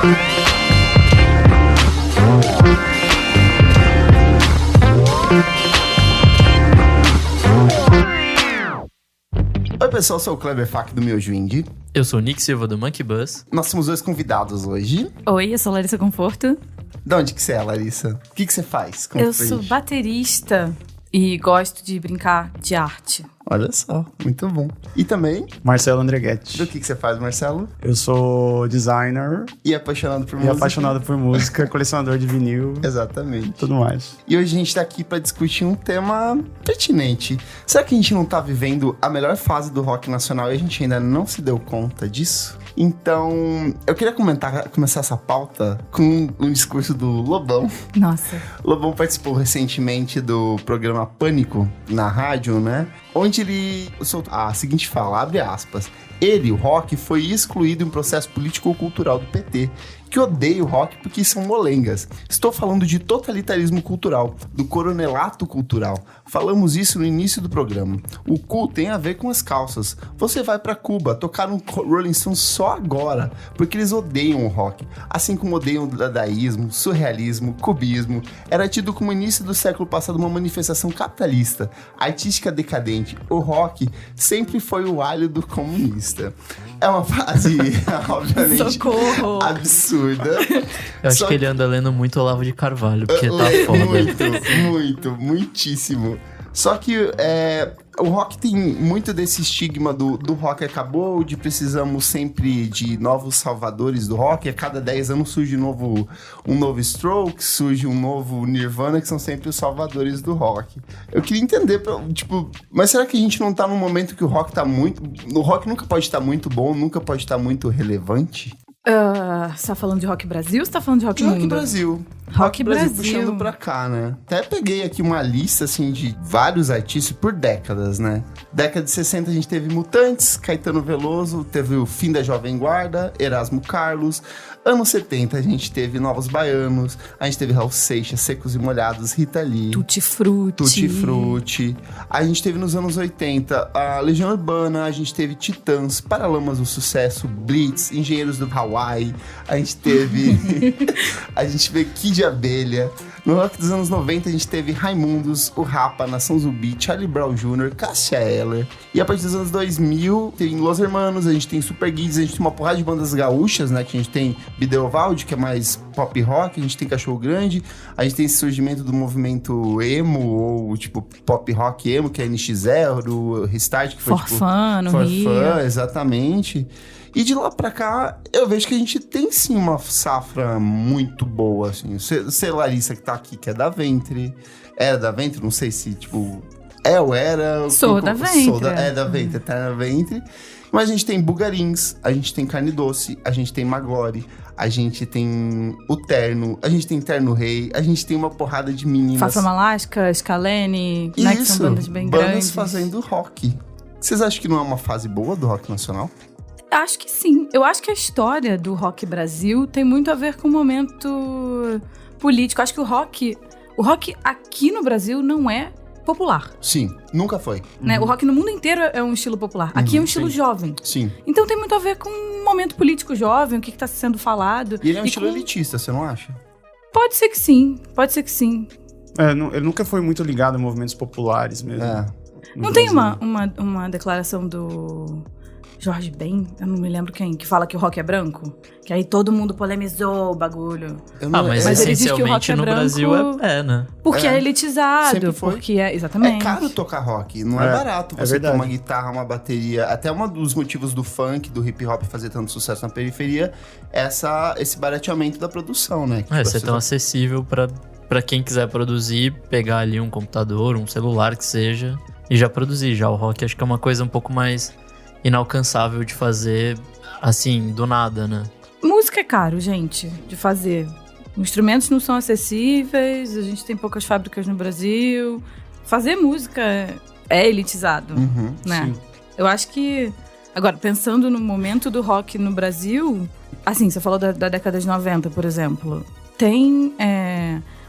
Oi pessoal, eu sou o Kleber Fak do Miojo Indie. Eu sou o Nick Silva do Monkey Bus. Nós temos 2 convidados hoje. Oi, eu sou Larissa Conforto. De onde que você é, Larissa? O que você faz? Eu sou baterista e gosto de brincar de arte. Olha só, muito bom. E também... Marcelo Andreghetti. Do que você faz, Marcelo? Eu sou designer. E apaixonado por E música. apaixonado por música, colecionador de vinil. Exatamente. Tudo mais. E hoje a gente tá aqui pra discutir um tema pertinente. Será que a gente não tá vivendo a melhor fase do rock nacional e a gente ainda não se deu conta disso? Então, eu queria começar essa pauta com um discurso do Lobão. Nossa. Lobão participou recentemente do programa Pânico na rádio, né? Onde ele soltou a seguinte fala, abre aspas. Ele, o rock, foi excluído em um processo político-cultural do PT, que odeia o rock porque são molengas. Estou falando de totalitarismo cultural, do coronelato cultural. Falamos isso no início do programa. O cu tem a ver com as calças. Você vai pra Cuba tocar um Rolling Stones só agora, porque eles odeiam o rock. Assim como odeiam o dadaísmo, surrealismo, cubismo. Era tido como início do século passado uma manifestação capitalista, artística decadente. O rock sempre foi o alho do comunista. É uma frase, obviamente, Socorro. absurda. Eu acho que ele anda lendo muito Olavo de Carvalho, porque tá foda. Muitíssimo. Só que o rock tem muito desse estigma do rock acabou, de precisamos sempre de novos salvadores do rock. A cada 10 anos surge um novo Strokes, surge um novo Nirvana, que são sempre os salvadores do rock. Eu queria entender, mas será que a gente não tá num momento que o rock tá muito... O rock nunca pode estar muito bom, nunca pode estar muito relevante? Você tá falando de Rock Brasil ou você tá falando de Rock Mundo? Rock Brasil. Rock Brasil. Puxando pra cá, né? Até peguei aqui uma lista, assim, de vários artistas por décadas, né? Década de 60 a gente teve Mutantes, Caetano Veloso, teve o Fim da Jovem Guarda, Erasmo Carlos. Anos 70 a gente teve Novos Baianos, a gente teve Raul Seixas, Secos e Molhados, Rita Lee. Tutti Frutti. A gente teve nos anos 80 a Legião Urbana, a gente teve Titãs, Paralamas do Sucesso, Blitz, Engenheiros do Hawaii. A gente teve... a gente vê Kid Abelha. No rock dos anos 90 a gente teve Raimundos, o Rapa, Nação Zumbi, Charlie Brown Jr., Cássia Eller. E a partir dos anos 2000 tem Los Hermanos, a gente tem Super Guides, a gente tem uma porrada de bandas gaúchas, né? Que a gente tem Bideovaldi, que é mais pop rock, a gente tem Cachorro Grande, a gente tem esse surgimento do movimento emo, ou tipo pop rock emo, que é NX0, o Restart, que foi Forfã, no Rio. Exatamente. E de lá pra cá, eu vejo que a gente tem sim uma safra muito boa, assim. Você, Larissa, que tá aqui, que é da Ventre. Era da Ventre? Não sei se, tipo... ou era... Sou da Ventre. Da Ventre, tá na Ventre. Mas a gente tem Bugarins, a gente tem Carne Doce, a gente tem Magore, a gente tem o Terno, a gente tem Terno Rei, a gente tem uma porrada de meninas... Fafa Malasca, Scalene, né, que são bandas bem grandes. Bandas fazendo rock. Vocês acham que não é uma fase boa do rock nacional? Acho que sim. Eu acho que a história do Rock Brasil tem muito a ver com o momento político. Acho que o rock aqui no Brasil não é popular. Sim, nunca foi. Né? O rock no mundo inteiro é um estilo popular. Aqui é um estilo jovem. Sim. Então tem muito a ver com o momento político jovem, o que está sendo falado. E ele é um estilo elitista, você não acha? Pode ser que sim. Ele nunca foi muito ligado a movimentos populares mesmo. Não tem uma declaração do... Jorge Ben, eu não me lembro quem, que fala que o rock é branco. Que aí todo mundo polemizou o bagulho. Mas ele diz que o rock é no branco Brasil é, né? Porque é elitizado. Sempre foi. Porque exatamente. É caro tocar rock, não é barato você ter verdade. uma guitarra, uma bateria. Até um dos motivos do funk, do hip hop fazer tanto sucesso na periferia, é esse barateamento da produção, né? Ser tão acessível pra quem quiser produzir, pegar ali um computador, um celular que seja, e já produzir. Já o rock acho que é uma coisa um pouco mais inalcançável de fazer, assim, do nada, né? Música é caro, gente, de fazer. Os instrumentos não são acessíveis, a gente tem poucas fábricas no Brasil. Fazer música é elitizado, né? Sim. Eu acho que... Agora, pensando no momento do rock no Brasil... Assim, você falou da década de 90, por exemplo. Tem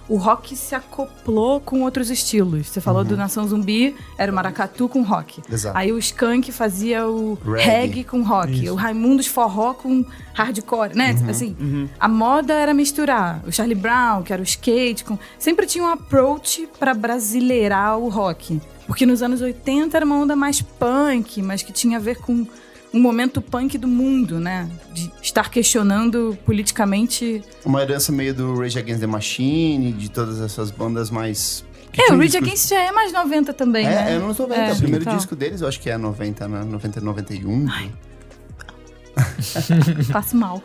o rock se acoplou com outros estilos. Você falou do Nação Zumbi, era o maracatu com rock. Exato. Aí o Skank fazia o reggae com rock. Isso. O Raimundos forró com hardcore, né? Assim, a moda era misturar. O Charlie Brown, que era o skate. Sempre tinha um approach pra brasileirar o rock. Porque nos anos 80 era uma onda mais punk, mas que tinha a ver com um momento punk do mundo, né? De estar questionando politicamente... Uma herança meio do Rage Against the Machine, de todas essas bandas mais... o Rage Against já é mais 90 também, né? É anos 90. O primeiro então. disco deles eu acho que é 90, né? 90, 91. Faço mal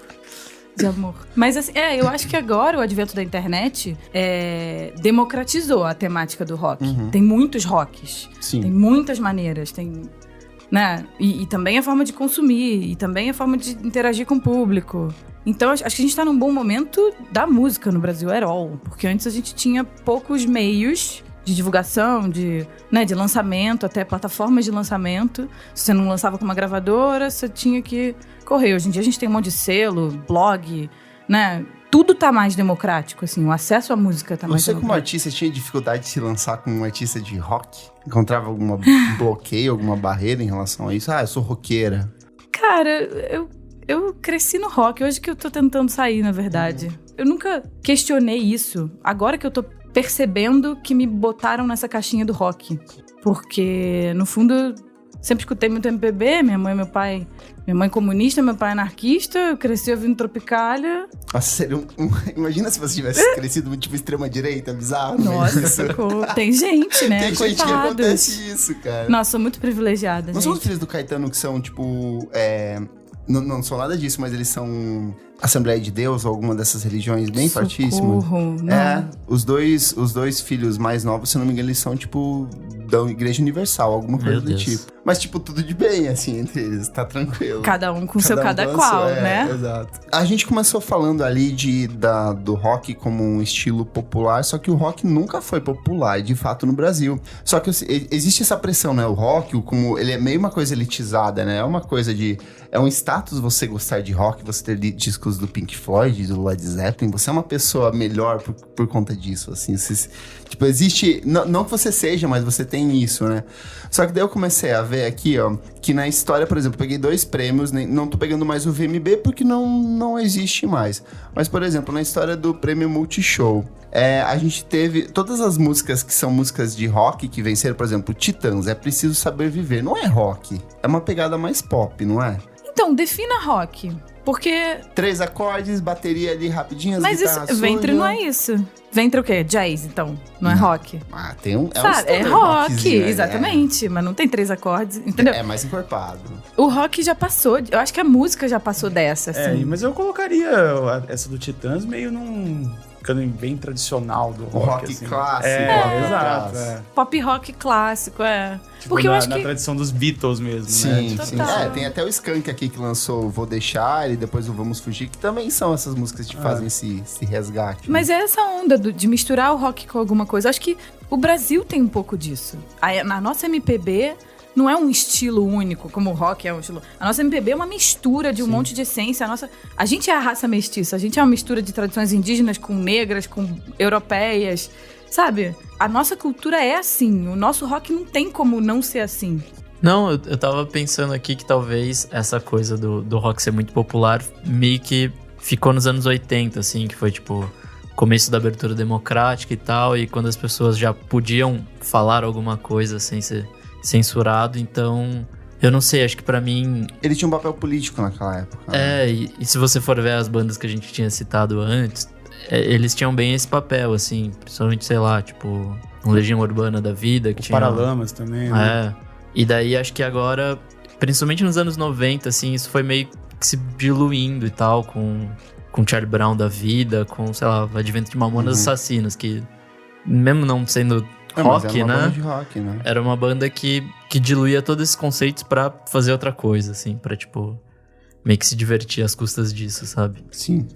de amor. Mas assim, eu acho que agora o advento da internet democratizou a temática do rock. Tem muitos rocks. Sim. Tem muitas maneiras. Tem... Né? E também a forma de consumir, e também a forma de interagir com o público. Então, acho que a gente tá num bom momento da música no Brasil, porque antes a gente tinha poucos meios de divulgação, de lançamento, até plataformas de lançamento. Se você não lançava com uma gravadora, você tinha que correr. Hoje em dia a gente tem um monte de selo, blog, né? Tudo tá mais democrático, assim, o acesso à música tá mais Você, como democrático. artista, tinha dificuldade de se lançar como um artista de rock? Encontrava algum bloqueio, alguma barreira em relação a isso? Eu sou roqueira. Cara, eu cresci no rock, hoje que eu tô tentando sair, na verdade. Eu nunca questionei isso. Agora que eu tô percebendo que me botaram nessa caixinha do rock. Porque, no fundo, sempre escutei muito MPB, minha mãe e meu pai... Minha mãe comunista, meu pai anarquista, eu cresci ouvindo Tropicália. Nossa, seria imagina se você tivesse crescido tipo extrema-direita, bizarro. Nossa, tem gente, né? Tem gente que acontece isso, cara. Nossa, sou muito privilegiada, Não gente. são os filhos do Caetano que são, tipo... Não são nada disso, mas eles são Assembleia de Deus ou alguma dessas religiões bem fortíssimas. Os dois filhos mais novos, se não me engano, eles são, tipo, da Igreja Universal, alguma coisa do tipo. Mas, tipo, tudo de bem, assim, entre eles, tá tranquilo. Cada um com seu cada qual, né? Exato. A gente começou falando ali do rock como um estilo popular, só que o rock nunca foi popular, de fato, no Brasil. Só que existe essa pressão, né? O rock, como ele é meio uma coisa elitizada, né? É uma coisa de... É um status você gostar de rock, você ter discos do Pink Floyd, do Led Zeppelin. Você é uma pessoa melhor por conta disso, assim. Tipo, existe... Não que você seja, mas você tem isso, né? Só que daí eu comecei a ver aqui, ó, que na história, por exemplo, eu peguei 2 prêmios, não tô pegando mais o VMB porque não existe mais. Mas, por exemplo, na história do prêmio Multishow, a gente teve todas as músicas que são músicas de rock que venceram, por exemplo, Titãs, É Preciso Saber Viver. Não é rock, é uma pegada mais pop, não é? Então, defina rock. Porque... 3 acordes, bateria ali rapidinho, mas isso, ventre não é isso. Ventre o quê? Jazz, então. Não é rock. Ah, tem um... É rock, exatamente. Mas não tem 3 acordes, entendeu? É mais encorpado. O rock já passou, eu acho que a música já passou dessa, assim. Mas eu colocaria essa do Titãs meio num... ficando bem tradicional do rock. O rock assim. clássico. Exato. Pop rock clássico, Tipo, porque eu acho na que... tradição dos Beatles mesmo, sim, né? sim. Total. Tem até o Skank aqui que lançou Vou Deixar e depois o Vamos Fugir, que também são essas músicas que fazem esse resgate. Mas é essa onda de misturar o rock com alguma coisa. Acho que o Brasil tem um pouco disso. Na nossa MPB... Não é um estilo único, como o rock é um estilo... A nossa MPB é uma mistura de um monte de essência. A gente é a raça mestiça. A gente é uma mistura de tradições indígenas com negras, com europeias. Sabe? A nossa cultura é assim. O nosso rock não tem como não ser assim. Não, eu tava pensando aqui que talvez essa coisa do rock ser muito popular meio que ficou nos anos 80, assim, que foi tipo... começo da abertura democrática e tal. E quando as pessoas já podiam falar alguma coisa sem ser... censurado, então eu não sei, acho que pra mim... Ele tinha um papel político naquela época. E se você for ver as bandas que a gente tinha citado antes, eles tinham bem esse papel, assim, principalmente, sei lá, tipo, um Legião Urbana da vida, que tinha... Paralamas também, né? E daí acho que agora, principalmente nos anos 90, assim, isso foi meio que se diluindo e tal, com Charlie Brown da vida, com, sei lá, o advento de Mamonas Assassinas, que mesmo não sendo... rock, era uma né? banda de rock, né? Era uma banda que diluía todos esses conceitos pra fazer outra coisa, assim, pra, tipo, meio que se divertir às custas disso, sabe? Sim.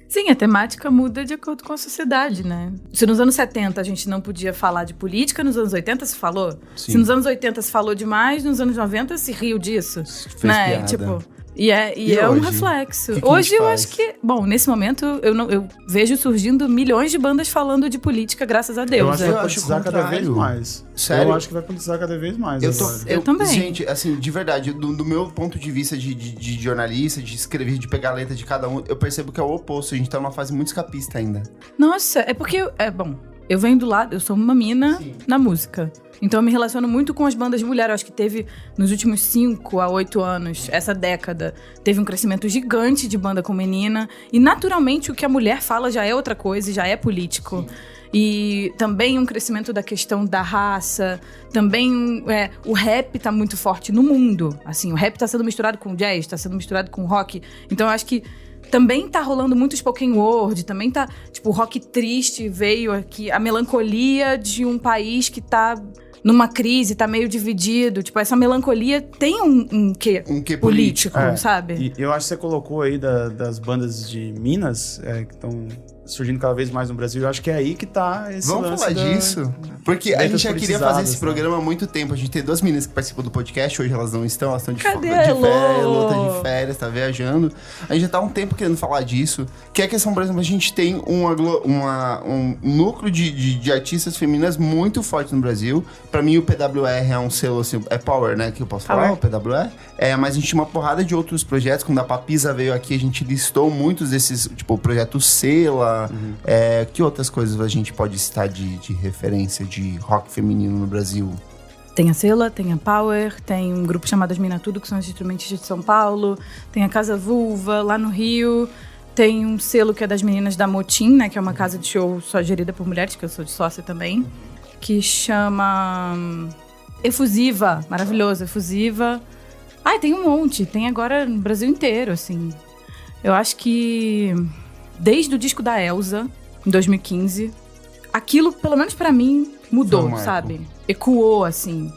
Sim, a temática muda de acordo com a sociedade, né? Se nos anos 70 a gente não podia falar de política, nos anos 80 se falou. Sim. Se nos anos 80 se falou demais, nos anos 90 se riu disso. Fez né? piada. Tipo, E é um hoje? reflexo. O que a Hoje gente eu faz? acho que... Bom, nesse momento eu vejo surgindo milhões de bandas falando de política, graças a Deus. Eu acho que Eu vai acho o politizar cada vez contrário. mais. Sério? Eu acho que vai politizar cada vez mais Eu agora. também. Gente, assim, de verdade, do meu ponto de vista de jornalista, de escrever, de pegar a letra de cada um, eu percebo que é o oposto. A gente tá numa fase muito escapista ainda. Nossa, é porque... Bom, eu venho do lado... Eu sou uma mina Sim. na música. Então eu me relaciono muito com as bandas de mulher. Eu acho que teve, nos últimos 5 a 8 anos, essa década, teve um crescimento gigante de banda com menina. E naturalmente o que a mulher fala já é outra coisa, já é político. Sim. E também um crescimento da questão da raça. Também o rap tá muito forte no mundo. Assim, o rap tá sendo misturado com jazz, tá sendo misturado com rock. Então eu acho que também tá rolando muito spoken word, também tá... Tipo, o rock triste veio aqui, a melancolia de um país que tá numa crise, tá meio dividido. Tipo, essa melancolia tem um quê? Um quê Político, É, sabe? E eu acho que você colocou aí das bandas de Minas, que estão surgindo cada vez mais no Brasil. Eu acho que é aí que tá esse Vamos lance falar disso? Porque a gente letras já queria fazer esse politizadas, programa há muito tempo. A gente tem 2 meninas que participam do podcast, hoje elas não estão, elas estão de Cadê férias, a Elô? tá de férias, tá viajando. A gente já tá há um tempo querendo falar disso. Que é a questão, por exemplo, a gente tem um núcleo de artistas femininas muito forte no Brasil. Pra mim, o PWR é um selo, assim, é Power, né, que eu posso falar, o PWR. Mas a gente tinha uma porrada de outros projetos. Quando a Papisa veio aqui, a gente listou muitos desses, tipo, o projeto Sela. Que outras coisas a gente pode citar de referência de rock feminino no Brasil? Tem a Sela, tem a Power, tem um grupo chamado As Mina Tudo, que são os instrumentistas de São Paulo. Tem a Casa Vulva, lá no Rio. Tem um selo que é das meninas da Motim, né? Que é uma casa de show só gerida por mulheres, que eu sou de sócia também. Que chama Efusiva. Maravilhoso, Efusiva. Ai, tem um monte. Tem agora no Brasil inteiro, assim. Eu acho que desde o disco da Elza, em 2015, aquilo, pelo menos pra mim, mudou, Foi um marco. sabe? Ecoou, assim.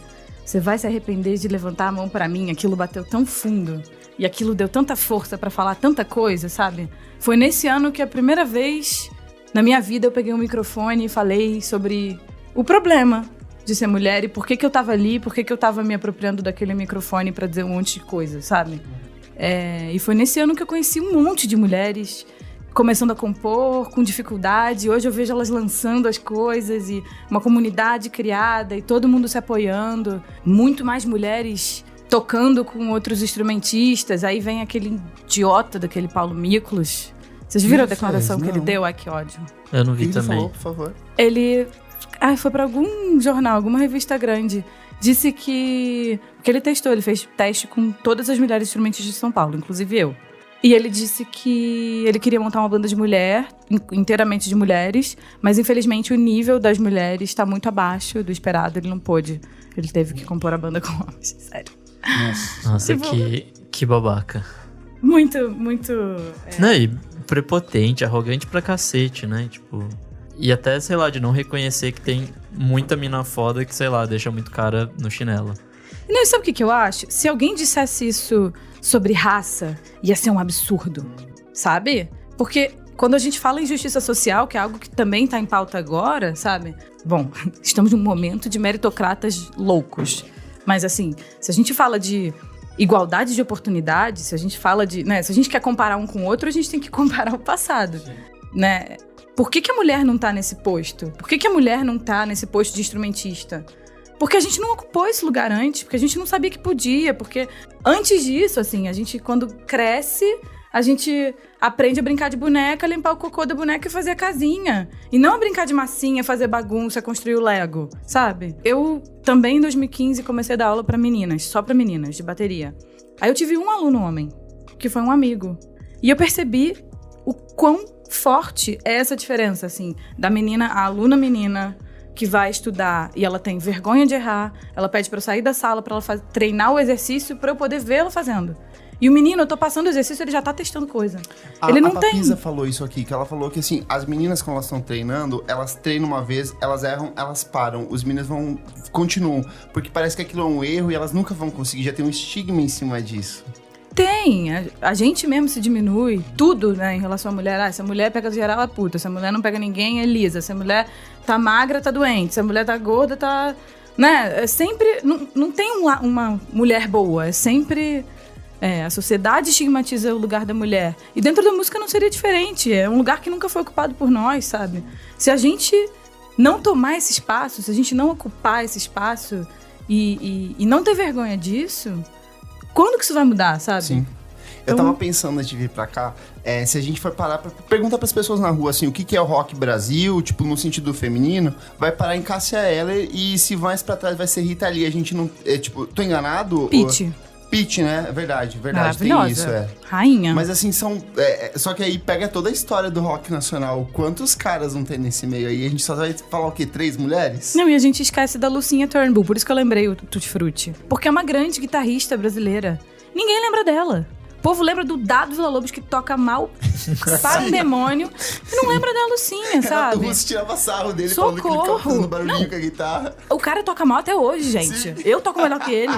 Você vai se arrepender de levantar a mão pra mim. Aquilo bateu tão fundo. E aquilo deu tanta força pra falar tanta coisa, sabe? Foi nesse ano que a primeira vez na minha vida eu peguei um microfone e falei sobre o problema de ser mulher e por que eu tava ali, por que eu tava me apropriando daquele microfone pra dizer um monte de coisa, sabe? E foi nesse ano que eu conheci um monte de mulheres começando a compor, com dificuldade. Hoje eu vejo elas lançando as coisas e uma comunidade criada e todo mundo se apoiando. Muito mais mulheres tocando com outros instrumentistas. Aí vem aquele idiota daquele Paulo Miklos. Vocês viram a declaração que ele deu? Ai, que ódio. Eu não O que vi ele também. falou, por favor? Ele foi pra algum jornal, alguma revista grande. Disse que ele testou, ele fez teste com todas as mulheres instrumentistas de São Paulo, inclusive eu. E ele disse que ele queria montar uma banda de mulher, inteiramente de mulheres, mas infelizmente o nível das mulheres está muito abaixo do esperado, ele não pôde. Ele teve que compor a banda com homens, sério. Nossa, Tipo- que babaca. Muito, muito... Não, e prepotente, arrogante pra cacete, né? Tipo... E até, sei lá, de não reconhecer que tem muita mina foda que, sei lá, deixa muito cara no chinelo. Não, e sabe o que eu acho? Se alguém dissesse isso sobre raça, ia ser um absurdo, sabe? Porque quando a gente fala em justiça social, que é algo que também tá em pauta agora, sabe? Bom, estamos num momento de meritocratas loucos. Mas assim, se a gente fala de igualdade de oportunidades, se a gente fala de... né, se a gente quer comparar um com o outro, a gente tem que comparar o passado, né? Por que a mulher não tá nesse posto? Por que a mulher não tá nesse posto de instrumentista? Porque a gente não ocupou esse lugar antes, porque a gente não sabia que podia, porque antes disso, assim, a gente quando cresce, a gente aprende a brincar de boneca, limpar o cocô da boneca e fazer a casinha. E não a brincar de massinha, fazer bagunça, construir o Lego, sabe? Eu também, em 2015, comecei a dar aula pra meninas, só pra meninas, de bateria. Aí eu tive um aluno homem, que foi um amigo. E eu percebi o quão forte é essa diferença, assim, da menina, a aluna menina que vai estudar e ela tem vergonha de errar, ela pede pra eu sair da sala pra ela treinar o exercício pra eu poder ver ela fazendo. E o menino, eu tô passando o exercício, ele já tá testando coisa. Ele não a tem... Papisa falou isso aqui, que ela falou que, assim, as meninas, quando elas estão treinando, elas treinam uma vez, elas erram, elas param. Os meninos continuam, porque parece que aquilo é um erro e elas nunca vão conseguir, já tem um estigma em cima disso. Tem, a gente mesmo se diminui, tudo, né, em relação à mulher. Se a mulher pega geral, é puta. Se a mulher não pega ninguém, é lisa. Se a mulher tá magra, tá doente. Se a mulher tá gorda, tá... né, é sempre... Não tem uma mulher boa, é sempre A sociedade estigmatiza o lugar da mulher. E dentro da música não seria diferente. É um lugar que nunca foi ocupado por nós, sabe? Se a gente não tomar esse espaço, se a gente não ocupar esse espaço e não ter vergonha disso, quando que isso vai mudar, sabe? Sim. Eu tava pensando antes de vir pra cá, se a gente for parar pra perguntar pras pessoas na rua, assim, o que é o rock Brasil, tipo, no sentido feminino, vai parar em Cássia Eller e se mais pra trás vai ser Rita Lee. A gente não... tipo, tô enganado? Pitty, né? Verdade, tem isso, Rainha. Mas assim, só que aí pega toda a história do rock nacional. Quantos caras não tem nesse meio aí? A gente só vai falar o quê? 3 mulheres? Não, e a gente esquece da Lucinha Turnbull, por isso que eu lembrei o Tutti Frutti. Porque é uma grande guitarrista brasileira. Ninguém lembra dela. O povo lembra do Dado Villa-Lobos, que toca mal para um demônio, e não lembra da Lucinha, sabe? Renato Russo tirava sarro dele, Socorro. falando que ele ficava fazendo barulhinho com a guitarra. O cara toca mal até hoje, gente. Sim. Eu toco melhor que ele.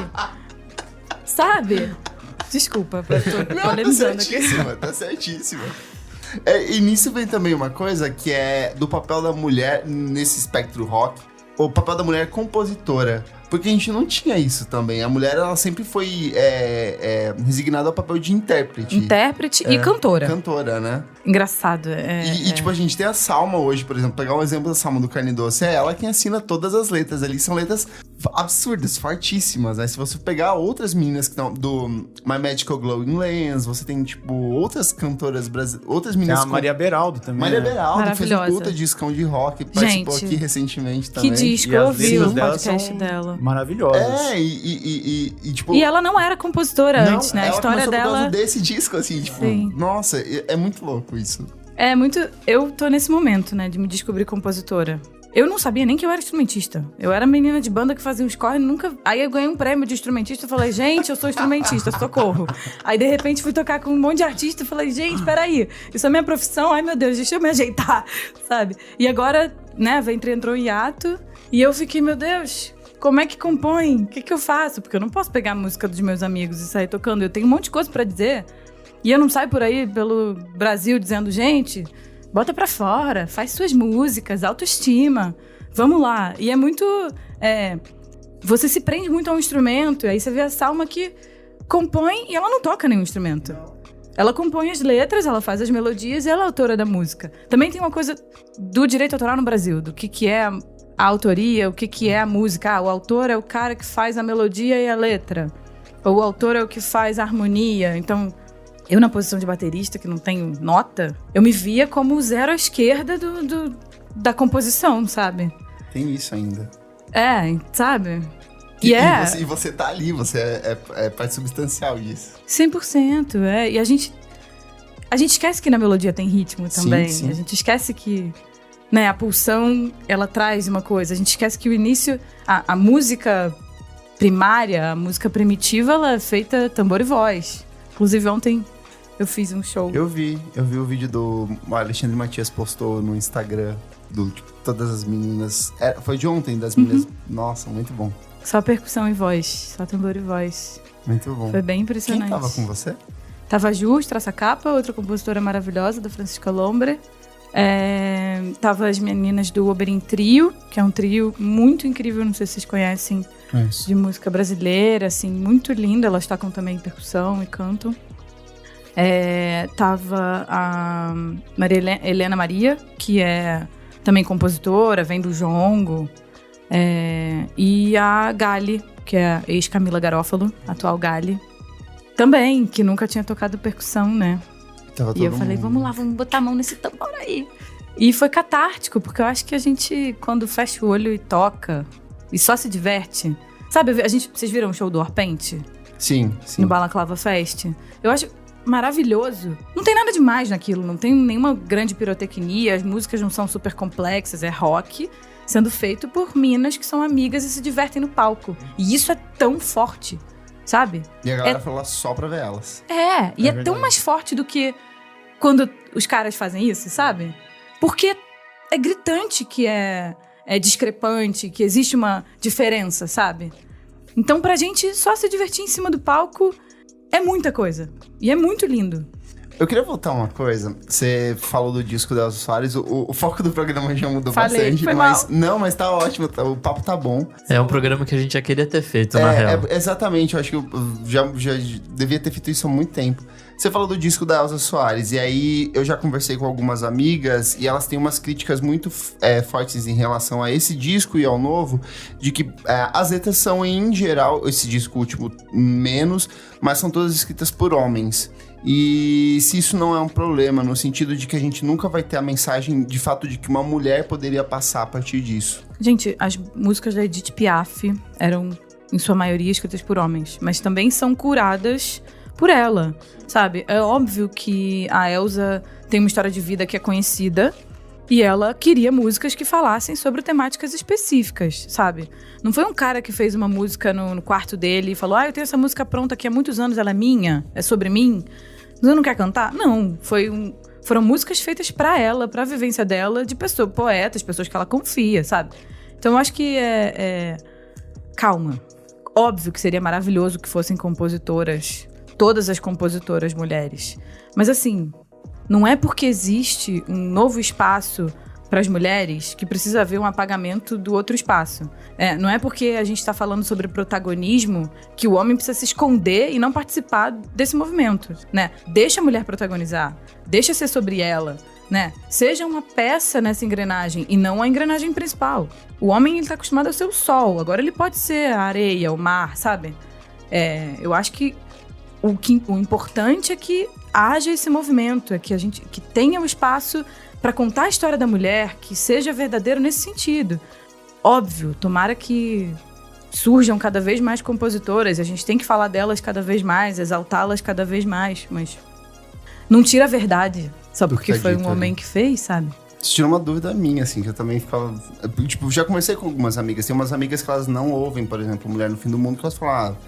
Sabe? Desculpa, tô polemizando aqui. Tá certíssima. E nisso vem também uma coisa que é do papel da mulher nesse espectro rock. O papel da mulher compositora. Porque a gente não tinha isso também. A mulher, ela sempre foi resignada ao papel de intérprete. Intérprete e cantora. Cantora, né? Engraçado. Tipo, a gente tem a Salma hoje, por exemplo. Pegar um exemplo da Salma do Carne Doce. É ela quem assina todas as letras ali. São letras absurdas, fortíssimas, né? Se você pegar outras meninas que estão do My Magical Glowing Lens, você tem, tipo, outras cantoras brasileiras. Outras meninas. Tem a Maria Beraldo também. Maria Beraldo fez um puta discão de rock. Participou aqui recentemente também. Que disco, eu ouvi o podcast dela. Maravilhosas. Tipo... E ela não era compositora antes, né? A história dela... Por causa desse disco, assim, tipo... Sim. Nossa, é muito louco isso. É muito... Eu tô nesse momento, né, de me descobrir compositora. Eu não sabia nem que eu era instrumentista. Eu era menina de banda que fazia uns corre, nunca... Aí eu ganhei um prêmio de instrumentista e falei, gente, eu sou instrumentista, socorro. Aí, de repente, fui tocar com um monte de artista e falei, gente, peraí, isso é minha profissão? Ai, meu Deus, deixa eu me ajeitar, sabe? E agora, né, entrou em hiato e eu fiquei, meu Deus... Como é que compõe? O que eu faço? Porque eu não posso pegar a música dos meus amigos e sair tocando. Eu tenho um monte de coisa pra dizer. E eu não saio por aí pelo Brasil dizendo, gente, bota pra fora, faz suas músicas, autoestima, vamos lá. E é muito... você se prende muito a um instrumento, aí você vê a Salma que compõe e ela não toca nenhum instrumento. Ela compõe as letras, ela faz as melodias e ela é autora da música. Também tem uma coisa do direito autoral no Brasil, do que é... a autoria, o que é a música. O autor é o cara que faz a melodia e a letra. Ou o autor é o que faz a harmonia. Então, eu na posição de baterista, que não tenho nota, eu me via como o zero à esquerda da composição, sabe? Tem isso ainda. Sabe? E você tá ali, você é parte substancial disso. 100%, E a gente esquece que na melodia tem ritmo também. Sim. A gente esquece que... Né, a pulsão, ela traz uma coisa. A gente esquece que o início... A música primária, a música primitiva, ela é feita tambor e voz. Inclusive, ontem eu fiz um show. Eu vi o vídeo do Alexandre Matias postou no Instagram do tipo, todas as meninas. Foi de ontem, das meninas. Nossa, muito bom. Só percussão e voz. Só tambor e voz. Muito bom. Foi bem impressionante. Quem tava com você? Tava a Ju, Traça-Capa, outra compositora maravilhosa, da Francisca Lombre. Tava as meninas do Oberyn Trio, que é um trio muito incrível, não sei se vocês conhecem, de música brasileira, assim, muito lindo. Elas tocam também percussão e cantam. Tava a Helena Maria, que é também compositora, vem do jongo. E a Gali, que é a ex-Camila Garofalo, atual Gali, também, que nunca tinha tocado percussão, né? E eu falei, vamos lá, vamos botar a mão nesse tambor aí. E foi catártico, porque eu acho que a gente, quando fecha o olho e toca, e só se diverte... Sabe, vocês viram o show do Orpente? Sim. No Balaclava Fest? Eu acho maravilhoso. Não tem nada demais naquilo, não tem nenhuma grande pirotecnia, as músicas não são super complexas, é rock sendo feito por minas que são amigas e se divertem no palco. E isso é tão forte, sabe? E a galera foi lá só pra ver elas. E é tão mais forte do que quando os caras fazem isso, sabe? Porque é gritante que é discrepante, que existe uma diferença, sabe? Então, pra gente só se divertir em cima do palco é muita coisa. E é muito lindo. Eu queria voltar uma coisa. Você falou do disco da Elza Soares. O foco do programa já mudou bastante. Foi mas mal. não, mas tá ótimo. O papo tá bom. É um programa que a gente já queria ter feito, na real. Exatamente. Eu acho que eu já devia ter feito isso há muito tempo. Você falou do disco da Elza Soares. E aí eu já conversei com algumas amigas. E elas têm umas críticas muito fortes em relação a esse disco e ao novo. De que as letras são, em geral, esse disco último menos, mas são todas escritas por homens. E se isso não é um problema, no sentido de que a gente nunca vai ter a mensagem de fato de que uma mulher poderia passar a partir disso. Gente, as músicas da Edith Piaf eram, em sua maioria, escritas por homens, mas também são curadas por ela, sabe? É óbvio que a Elza tem uma história de vida que é conhecida e ela queria músicas que falassem sobre temáticas específicas, sabe? Não foi um cara que fez uma música no quarto dele e falou: eu tenho essa música pronta aqui há muitos anos, ela é minha, é sobre mim. Você não quer cantar? Não, foram músicas feitas pra ela, pra vivência dela, de poetas, pessoas que ela confia, sabe? Então eu acho que calma. Óbvio que seria maravilhoso que fossem compositoras, todas as compositoras mulheres. Mas assim, não é porque existe um novo espaço para as mulheres que precisa haver um apagamento do outro espaço. Não é porque a gente está falando sobre protagonismo que o homem precisa se esconder e não participar desse movimento, né? Deixa a mulher protagonizar, deixa ser sobre ela, né? Seja uma peça nessa engrenagem e não a engrenagem principal. O homem está acostumado a ser o sol, agora ele pode ser a areia, o mar, sabe? Eu acho que o importante é que haja esse movimento, é que a gente que tenha o espaço para contar a história da mulher, que seja verdadeiro nesse sentido. Óbvio, tomara que surjam cada vez mais compositoras, a gente tem que falar delas cada vez mais, exaltá-las cada vez mais, mas não tira a verdade só porque foi um homem que fez, sabe? Isso tirou uma dúvida minha, assim, que eu também ficava... Tipo, já conversei com algumas amigas, tem umas amigas que elas não ouvem, por exemplo, Mulher no Fim do Mundo, que elas falam,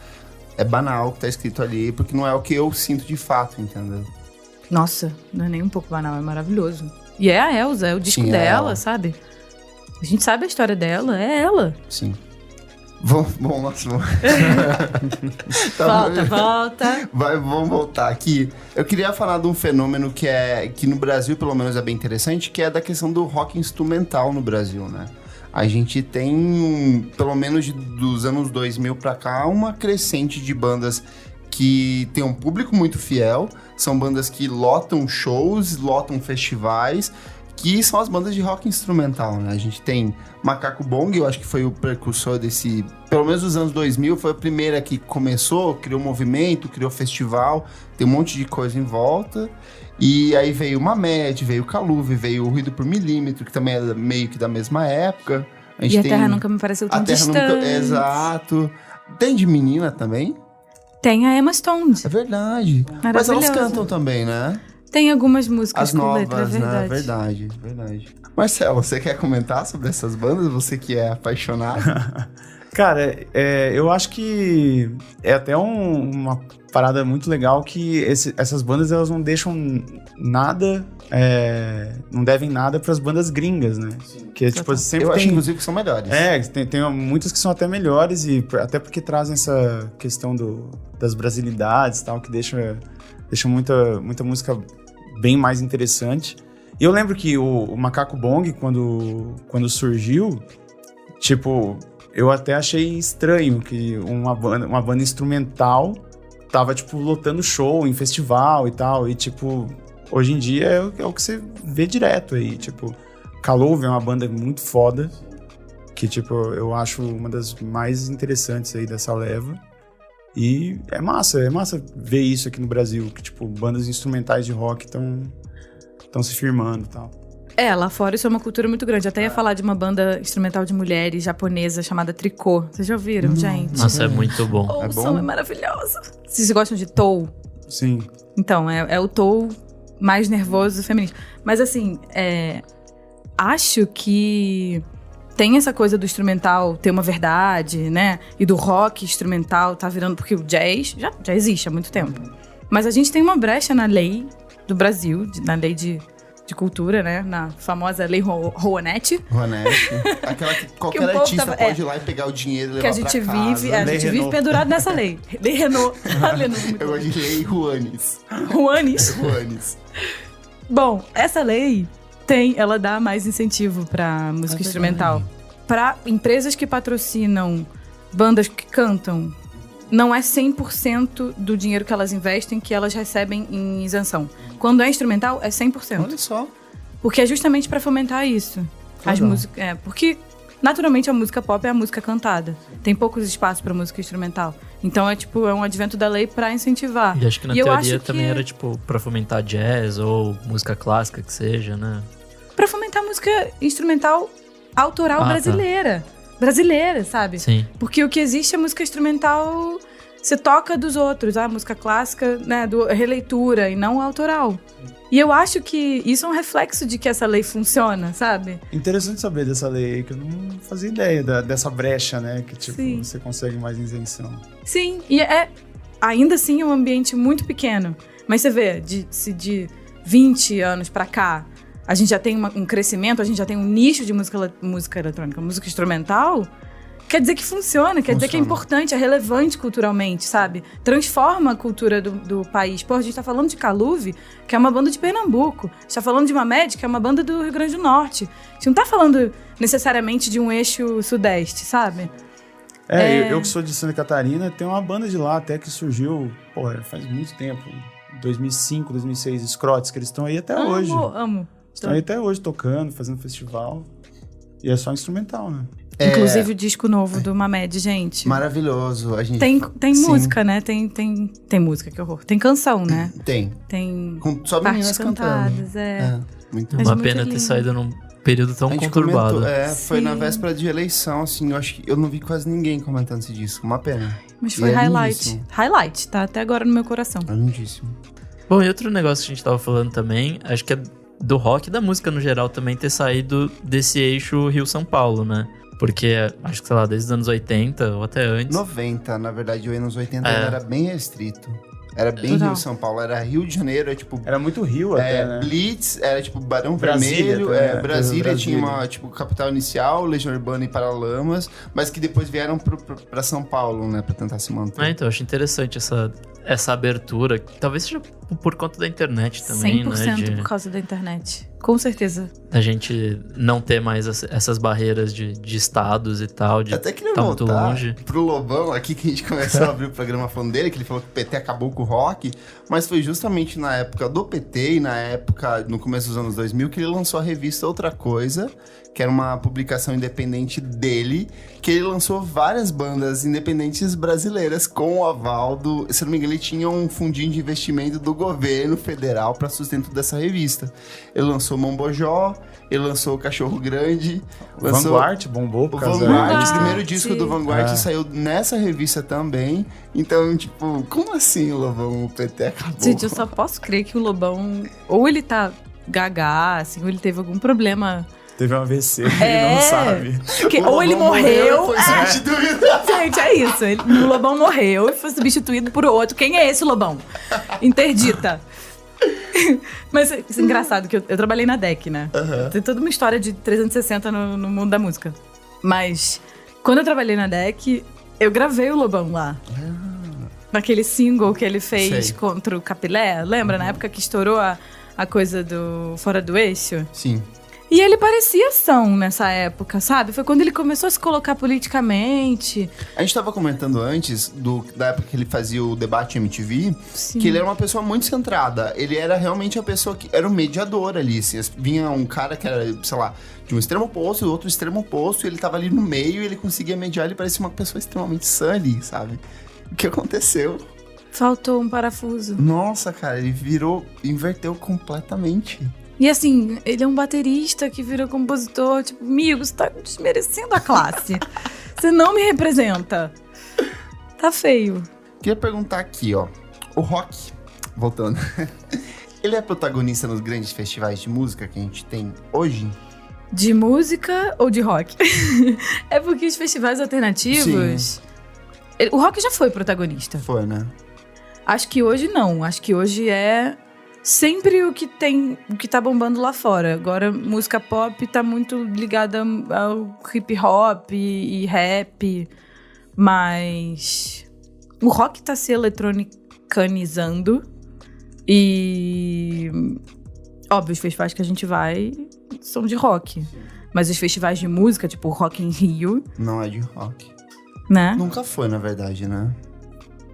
é banal o que tá escrito ali, porque não é o que eu sinto de fato, entendeu? Nossa, não é nem um pouco banal, é maravilhoso. E é a Elza, é o disco dela, sabe? A gente sabe a história dela, é ela. Sim. Bom, nossa... Volta. Vamos voltar aqui. Eu queria falar de um fenômeno que no Brasil, pelo menos, é bem interessante, que é da questão do rock instrumental no Brasil, né? A gente tem, pelo menos dos anos 2000 pra cá, uma crescente de bandas que tem um público muito fiel, são bandas que lotam shows, lotam festivais, que são as bandas de rock instrumental, né? A gente tem Macaco Bong, eu acho que foi o precursor desse... Pelo menos nos anos 2000, foi a primeira que começou, criou movimento, criou festival, tem um monte de coisa em volta. E aí veio o Mamed, veio o Caluve, veio o Ruído por Milímetro, que também é meio que da mesma época. A Terra Nunca Me Pareceu Tão Distante. Exato. Tem de menina também? Tem a Emma Stone. É verdade. Mas elas cantam também, né? Tem algumas músicas com novas, letra, é verdade. Né? Verdade. Marcelo, você quer comentar sobre essas bandas? Você que é apaixonado. Cara, eu acho que é até uma parada muito legal que essas bandas, elas não deixam nada, não devem nada para as bandas gringas, né? Sim. Que tipo, sempre acho, inclusive, que são melhores. Tem muitas que são até melhores, e até porque trazem essa questão das brasilidades e tal, que deixa muita música bem mais interessante. E eu lembro que o Macaco Bong, quando surgiu, tipo... Eu até achei estranho que uma banda instrumental tava, tipo, lotando show em festival e tal. E, tipo, hoje em dia é o que você vê direto aí. Tipo, Caluve é uma banda muito foda, que, tipo, eu acho uma das mais interessantes aí dessa leva. E é massa ver isso aqui no Brasil, que, tipo, bandas instrumentais de rock estão se firmando e tal. Lá fora isso é uma cultura muito grande. Até ia falar de uma banda instrumental de mulheres japonesa chamada Tricô. Vocês já ouviram, gente? Nossa, é muito bom. O som é maravilhoso. Vocês gostam de Tou? Sim. Então, é o Tou mais nervoso feminino. Mas assim, acho que tem essa coisa do instrumental ter uma verdade, né? E do rock instrumental tá virando... Porque o jazz já existe há muito tempo. Mas a gente tem uma brecha na lei do Brasil, na lei de de Cultura, né? Na famosa Lei Rouanet. Rouanet. Aquela que qualquer o povo artista tava- pode ir lá e pegar o dinheiro e Que levar a gente pra casa. vive, a Lei gente vive Renault. pendurado nessa lei. Lei Renault. Eu gosto de Lei Rouanes. Rouanes. Rouanes. Bom, essa lei ela dá mais incentivo pra música instrumental. Pra empresas que patrocinam bandas que cantam, não é 100% do dinheiro que elas investem que elas recebem em isenção. Quando é instrumental, é 100%. Olha só. Porque é justamente pra fomentar isso. As Legal. músicas, porque naturalmente a música pop é a música cantada. Tem poucos espaços pra música instrumental. Então é um advento da lei pra incentivar. E acho que na E eu teoria acho também que- era, tipo, pra fomentar jazz ou música clássica que seja, né? Pra fomentar a música instrumental autoral Ah, tá. brasileira. Brasileira, sabe? Sim. Porque o que existe é música instrumental, você toca dos outros, a música clássica, né, releitura e não autoral. E eu acho que isso é um reflexo de que essa lei funciona, sabe? Interessante saber dessa lei aí, que eu não fazia ideia dessa brecha, né? Que, tipo, Sim. você consegue mais isenção. Sim, e ainda assim um ambiente muito pequeno. Mas você vê, se de 20 anos pra cá, a gente já tem um crescimento, a gente já tem um nicho de música eletrônica, música instrumental, quer dizer que funciona, quer dizer que é importante, é relevante culturalmente, sabe? Transforma a cultura do país. Pô, a gente tá falando de Caluve, que é uma banda de Pernambuco. A gente tá falando de Mamed, que é uma banda do Rio Grande do Norte. A gente não tá falando necessariamente de um eixo sudeste, sabe? Eu que sou de Santa Catarina, tem uma banda de lá até que surgiu, faz muito tempo. 2005, 2006, Scrotes, que eles estão aí até hoje. Amo. Estão aí até hoje tocando, fazendo festival. E é só instrumental, né? Inclusive o disco novo do Mamed, gente. Maravilhoso. A gente... Tem Sim. música, né? Tem música, que horror. Tem canção, né? Tem. Tem Com só partes meninas cantando. cantadas, Muito Mas Uma muito pena ter lindo. saído num período tão A gente conturbado. comentou, foi na Sim. véspera de eleição, assim, eu acho que eu não vi quase ninguém comentando esse disco. Uma pena. Mas E foi é highlight. lindíssimo. Highlight, tá até agora no meu coração. É lindíssimo. Bom, e outro negócio que a gente tava falando também, acho que é do rock e da música no geral também ter saído desse eixo Rio-São Paulo, né? Porque acho que, sei lá, desde os anos 80 ou até antes. 90, na verdade, os anos 80 É. ainda era bem restrito. Era bem Total. Rio-São Paulo, era Rio de Janeiro, tipo... Era muito Rio até, né? Blitz, era tipo Barão Brasília Vermelho, também, Brasília Brasília. tinha uma, tipo, Capital Inicial, Legião Urbana e Paralamas, mas que depois vieram pra São Paulo, né, pra tentar se manter. Então, eu acho interessante essa abertura. Talvez seja por conta da internet também, 100% né? por causa da internet. Com certeza. Da gente não ter mais essas barreiras de estados e tal, de Até queria tá muito voltar longe. pro Lobão aqui, que a gente começou a abrir o programa falando dele, que ele falou que o PT acabou com o rock, mas foi justamente na época do PT e na época, no começo dos anos 2000, que ele lançou a revista Outra Coisa, que era uma publicação independente dele, que ele lançou várias bandas independentes brasileiras com o aval do... Se não me engano, ele tinha um fundinho de investimento do governo federal para sustento dessa revista. Ele lançou Mombojó, ele lançou o Cachorro Grande, lançou... Vanguard bombou por O causa Vanguard, disso. o primeiro disco do Vanguard É. saiu nessa revista também. Então, tipo, como assim, Lobão? O PT acabou? Gente, eu só posso crer que o Lobão, ou ele tá gaga, assim, ou ele teve algum problema. Teve um AVC, ele não sabe. Ou ele Lobão morreu. e foi substituído. Gente, é isso. O Lobão morreu e foi substituído por outro. Quem é esse Lobão? Interdita. Mas é engraçado que eu trabalhei na DEC, né? Tem toda uma história de 360 no mundo da música. Mas quando eu trabalhei na DEC, eu gravei o Lobão lá. Naquele single que ele fez Sei. contra o Capilé. Lembra? Na época que estourou a coisa do Fora do Eixo? Sim. E ele parecia ação nessa época, sabe? Foi quando ele começou a se colocar politicamente. A gente tava comentando antes, da época que ele fazia o debate MTV, Sim. que ele era uma pessoa muito centrada. Ele era realmente a pessoa que era o mediador ali. Assim, vinha um cara que era, sei lá, de um extremo oposto e do outro extremo oposto, e ele tava ali no meio e ele conseguia mediar, ele parecia uma pessoa extremamente sã ali, sabe? O que aconteceu? Faltou um parafuso. Nossa, cara, ele inverteu completamente. E assim, ele é um baterista que virou compositor. Tipo, amigo, você tá desmerecendo a classe. Você não me representa. Tá feio. Queria perguntar aqui, ó. O rock, voltando, ele é protagonista nos grandes festivais de música que a gente tem hoje? De música ou de rock? É porque os festivais alternativos... O rock já foi protagonista. Foi, né? Acho que hoje não. Acho que hoje é sempre o que tá bombando lá fora. Agora, música pop tá muito ligada ao hip hop e rap, mas o rock tá se eletronicanizando e, óbvio, os festivais que a gente vai são de rock, mas os festivais de música, tipo Rock in Rio, Não é de rock. né? Nunca foi, na verdade, né?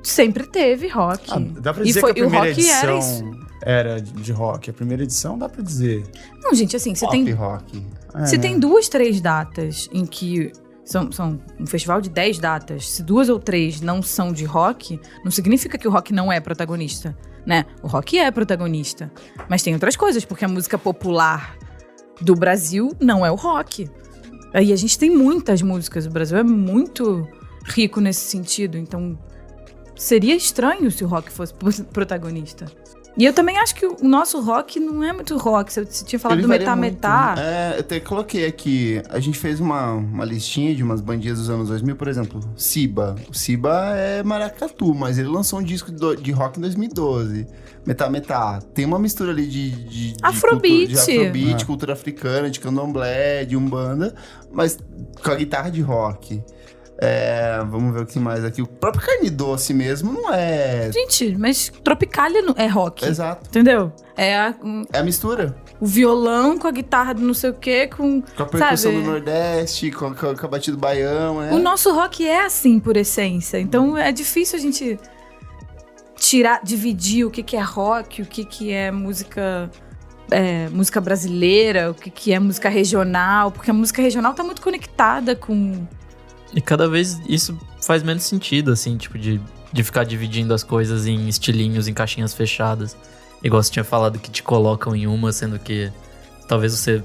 Sempre teve rock. Dá pra E dizer foi- que a e o primeira rock era edição era de rock. A primeira edição dá pra dizer. Não, gente, assim, você Pop tem rock. Se tem 2, 3 datas em que são um festival de 10 datas, se 2 ou 3 não são de rock, não significa que o rock não é protagonista, né? O rock é protagonista, mas tem outras coisas, porque a música popular do Brasil não é o rock. Aí a gente tem muitas músicas, o Brasil é muito rico nesse sentido, então seria estranho se o rock fosse protagonista. E eu também acho que o nosso rock não é muito rock. Você tinha falado Ele do varia Metá. muito. Eu até coloquei aqui, a gente fez uma listinha de umas bandinhas dos anos 2000, por exemplo, Siba. O Siba é maracatu, mas ele lançou um disco de rock em 2012. Metá. Tem uma mistura ali de Afrobeat. Afrobeat, cultura africana, de candomblé, de umbanda, mas com a guitarra de rock. Vamos ver o que mais aqui. O próprio Carne Doce mesmo não é... Gente, mas Tropicália é rock. Exato. Entendeu? É É a mistura. o violão com a guitarra do não sei o quê, com Com a percussão sabe? do Nordeste, com a batida do baião, né? O nosso rock é assim, por essência. Então é difícil a gente dividir o que é rock, o que é música brasileira, o que é música regional, porque a música regional tá muito conectada com... E cada vez isso faz menos sentido, assim, tipo, de ficar dividindo as coisas em estilinhos, em caixinhas fechadas. Igual você tinha falado que te colocam em uma, sendo que talvez você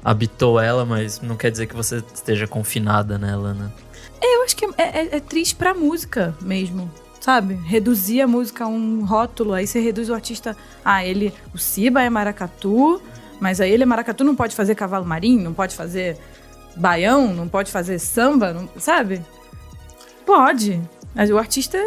habitou ela, mas não quer dizer que você esteja confinada nela, né? Eu acho que é triste pra música mesmo, sabe? Reduzir a música a um rótulo, aí você reduz o artista... o Siba é maracatu, mas aí ele é maracatu, não pode fazer cavalo marinho, não pode fazer... baião, não pode fazer samba, sabe? Pode. Mas o artista...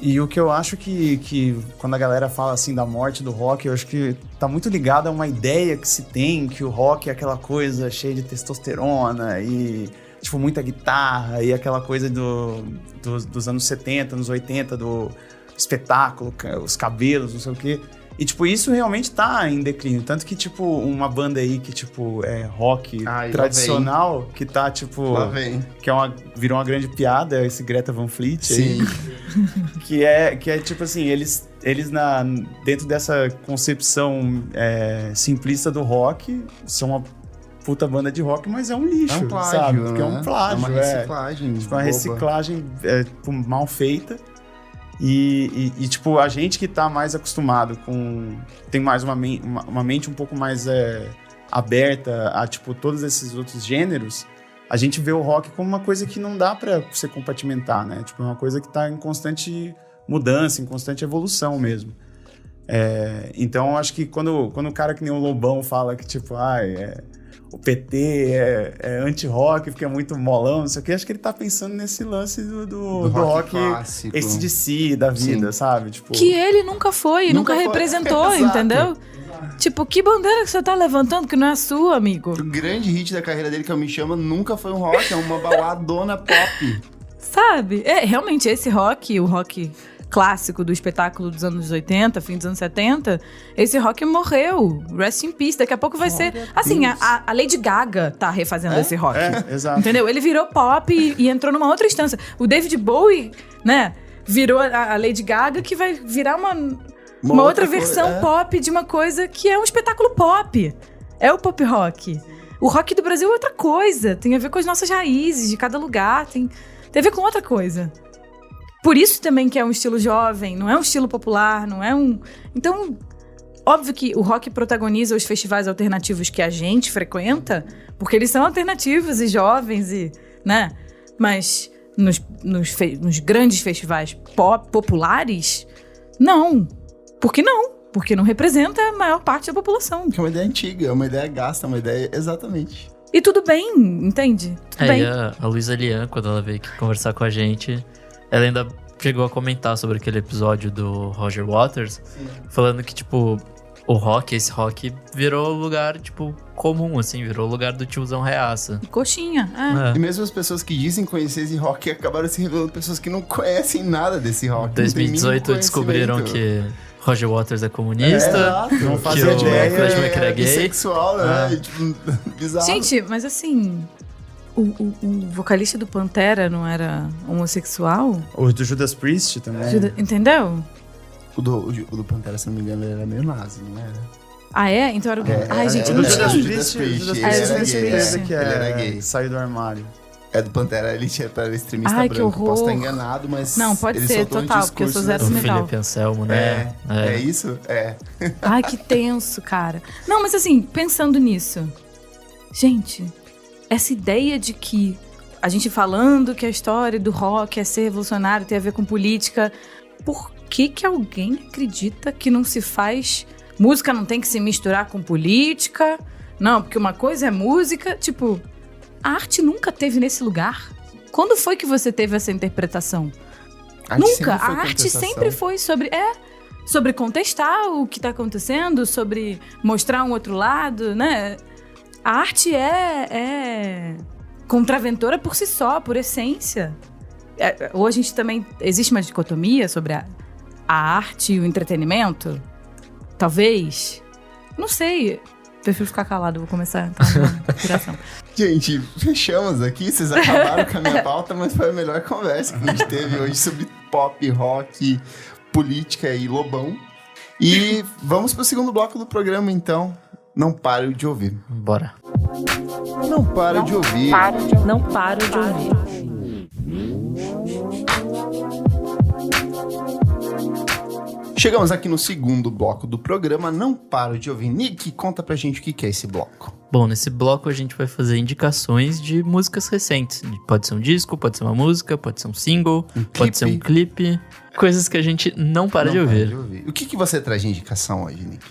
E o que eu acho que quando a galera fala assim da morte do rock, eu acho que tá muito ligado a uma ideia que se tem, que o rock é aquela coisa cheia de testosterona e, tipo, muita guitarra e aquela coisa dos anos 70, anos 80, do espetáculo, os cabelos, não sei o quê. E, tipo, isso realmente tá em declínio. Tanto que, tipo, uma banda aí que, tipo, é rock tradicional, que tá, tipo... Lá vem. Que virou uma grande piada, esse Greta Van Fleet Sim. aí. que é, tipo assim, eles dentro dessa concepção simplista do rock, são uma puta banda de rock, mas é um lixo, É um plágio, sabe? né? Porque é um plágio, É uma reciclagem. Tipo, uma boba. reciclagem tipo, mal feita. E, tipo, a gente que tá mais acostumado com... Tem mais uma mente um pouco mais aberta a, tipo, todos esses outros gêneros, a gente vê o rock como uma coisa que não dá pra você compartimentar, né? Tipo, é uma coisa que tá em constante mudança, em constante evolução mesmo. Então, acho que quando o cara que nem o Lobão fala que, tipo, o PT é anti-rock porque é muito molão, não sei o que, acho que ele tá pensando nesse lance do rock clássico. AC/DC da vida, Sim. sabe? Tipo, Que ele nunca foi, nunca foi. representou, Exato. entendeu? Tipo, que bandeira que você tá levantando que não é sua, amigo? O grande hit da carreira dele, que eu me chama, nunca foi um rock, é uma baladona pop. Sabe? Realmente, esse rock, o rock clássico do espetáculo dos anos 80, fim dos anos 70, esse rock morreu. Rest in peace. Daqui a pouco vai ser... Assim, a Lady Gaga tá refazendo esse rock. exato. Entendeu? Ele virou pop e entrou numa outra instância. O David Bowie, né, virou a Lady Gaga, que vai virar uma outra versão pop de uma coisa que é um espetáculo pop. É o pop rock. O rock do Brasil é outra coisa. Tem a ver com as nossas raízes de cada lugar. Tem a ver com outra coisa. Por isso também que é um estilo jovem, não é um estilo popular, não é um... Então, óbvio que o rock protagoniza os festivais alternativos que a gente frequenta, porque eles são alternativos e jovens, né? Mas nos grandes festivais populares, não. Por que não? Porque não representa a maior parte da população. Que é uma ideia antiga, é uma ideia gasta, uma ideia... Exatamente. E tudo bem, entende? Tudo bem. E a Luísa Lian, quando ela veio aqui conversar com a gente, ela ainda chegou a comentar sobre aquele episódio do Roger Waters, falando que, tipo, esse rock virou lugar, tipo, comum, assim, virou lugar do tiozão reaça. Coxinha, E mesmo as pessoas que dizem conhecer esse rock acabaram se revelando pessoas que não conhecem nada desse rock. Em 2018 descobriram que Roger Waters é comunista, não que fazia o ideia. Fred Mercury é gay. Bissexual, né? Tipo, bizarro. Gente, mas assim, o vocalista do Pantera não era homossexual? O do Judas Priest também. Entendeu? O do Pantera, se não me engano, ele era meio nazi, não era? Ah, é? Então era o... Ai, gente, O não do tinha... Judas Priest, ele era gay, que ele era gay. saiu do armário. É do Pantera, ele era extremista Ai, branco. que horror. Posso estar enganado, mas... Não, pode ele ser, soltou um total, porque eu sou discurso zero O metal. Felipe Anselmo, né? É isso? É. Ai, que tenso, cara. Não, mas assim, pensando nisso. Gente, essa ideia de que a gente falando que a história do rock é ser revolucionário, tem a ver com política. Por que alguém acredita que não se faz... Música não tem que se misturar com política? Não, porque uma coisa é música. Tipo, a arte nunca teve nesse lugar. Quando foi que você teve essa interpretação? Nunca. A arte sempre foi sobre contestar o que tá acontecendo, sobre mostrar um outro lado, né? A arte é contraventora por si só, por essência. Ou a gente também... Existe uma dicotomia sobre a arte e o entretenimento? Talvez. Não sei. Prefiro ficar calado, vou começar a entrar na inspiração. Gente, fechamos aqui. Vocês acabaram com a minha pauta, mas foi a melhor conversa que a gente teve hoje sobre pop, rock, política e Lobão. E vamos pro segundo bloco do programa, então. Não pare de ouvir. Bora. Não pare de ouvir. Não paro de ouvir. Chegamos aqui no segundo bloco do programa. Não paro de ouvir. Nick, conta pra gente o que é esse bloco. Bom, nesse bloco a gente vai fazer indicações de músicas recentes. Pode ser um disco, pode ser uma música, pode ser um single, pode ser um clipe. Coisas que a gente não para de ouvir. O que você traz de indicação hoje, Nick?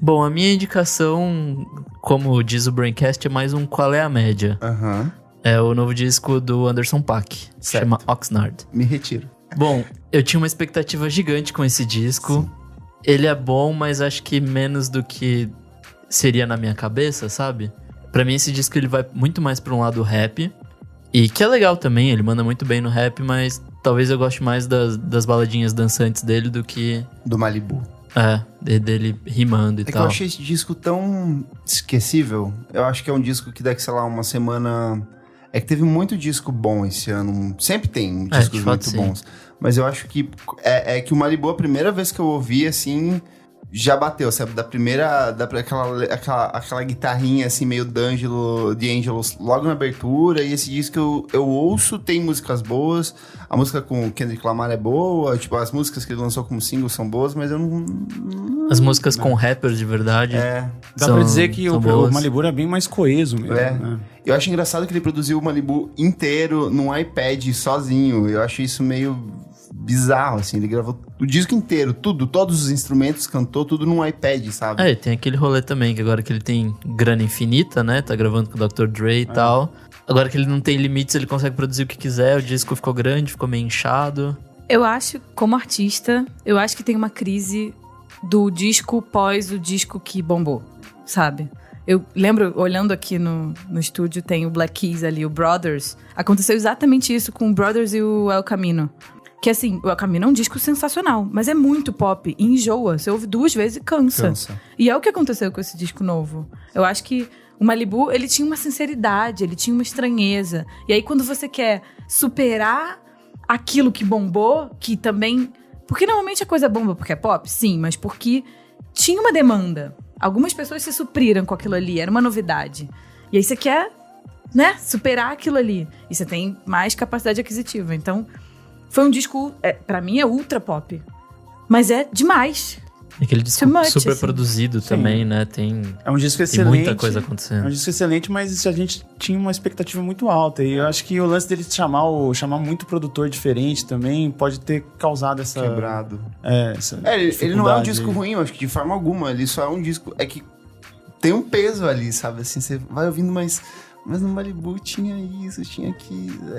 Bom, a minha indicação, como diz o Braincast, é mais um Qual é a Média. É o novo disco do Anderson .Paak, chama Oxnard. Me retiro. Bom, eu tinha uma expectativa gigante com esse disco. Sim. Ele é bom, mas acho que menos do que seria na minha cabeça, sabe? Pra mim, esse disco ele vai muito mais pra um lado rap. E que é legal também, ele manda muito bem no rap, mas talvez eu goste mais das baladinhas dançantes dele do que... Do Malibu. Dele rimando e tal. É que eu achei esse disco tão esquecível. Eu acho que é um disco que daqui, sei lá, uma semana... É que teve muito disco bom esse ano. Sempre tem discos muito bons. Mas eu acho que é que o Malibu, a primeira vez que eu ouvi, assim, já bateu, sabe? Aquela guitarrinha, assim, meio de Angelos logo na abertura. E esse disco eu ouço, tem músicas boas. A música com o Kendrick Lamar é boa. Tipo, as músicas que ele lançou como single são boas, mas eu não... As músicas com rappers de verdade. Dá pra dizer que o Malibu é bem mais coeso mesmo, né? Eu acho engraçado que ele produziu o Malibu inteiro num iPad sozinho. Eu acho isso meio bizarro, assim. Ele gravou o disco inteiro, tudo, todos os instrumentos, cantou tudo num iPad, sabe? Tem aquele rolê também, que agora que ele tem grana infinita, né? Tá gravando com o Dr. Dre e tal. Agora que ele não tem limites, ele consegue produzir o que quiser. O disco ficou grande, ficou meio inchado. Eu acho, como artista, eu acho que tem uma crise do disco pós o disco que bombou, sabe? Eu lembro, olhando aqui no estúdio, tem o Black Keys ali, o Brothers. Aconteceu exatamente isso com o Brothers e o El Camino. Que assim, o El Camino é um disco sensacional, mas é muito pop e enjoa. Você ouve 2 vezes e cansa. E é o que aconteceu com esse disco novo. Eu acho que o Malibu, ele tinha uma sinceridade, ele tinha uma estranheza. E aí quando você quer superar aquilo que bombou, que também... Porque normalmente a coisa bomba porque é pop, sim, mas porque tinha uma demanda. Algumas pessoas se supriram com aquilo ali, era uma novidade. E aí você quer, né, superar aquilo ali. E você tem mais capacidade aquisitiva. Então, foi um disco, pra mim, é ultra pop. Mas é demais. Aquele disco super produzido também, né? É um disco excelente. Tem muita coisa acontecendo. É um disco excelente, mas a gente tinha uma expectativa muito alta. E eu acho que o lance dele chamar muito produtor diferente também pode ter causado essa... Quebrado. Ele não é um disco ruim, eu acho que de forma alguma. Ele só é um disco... É que tem um peso ali, sabe? Assim, você vai ouvindo, mas no Malibu tinha isso, tinha aquilo...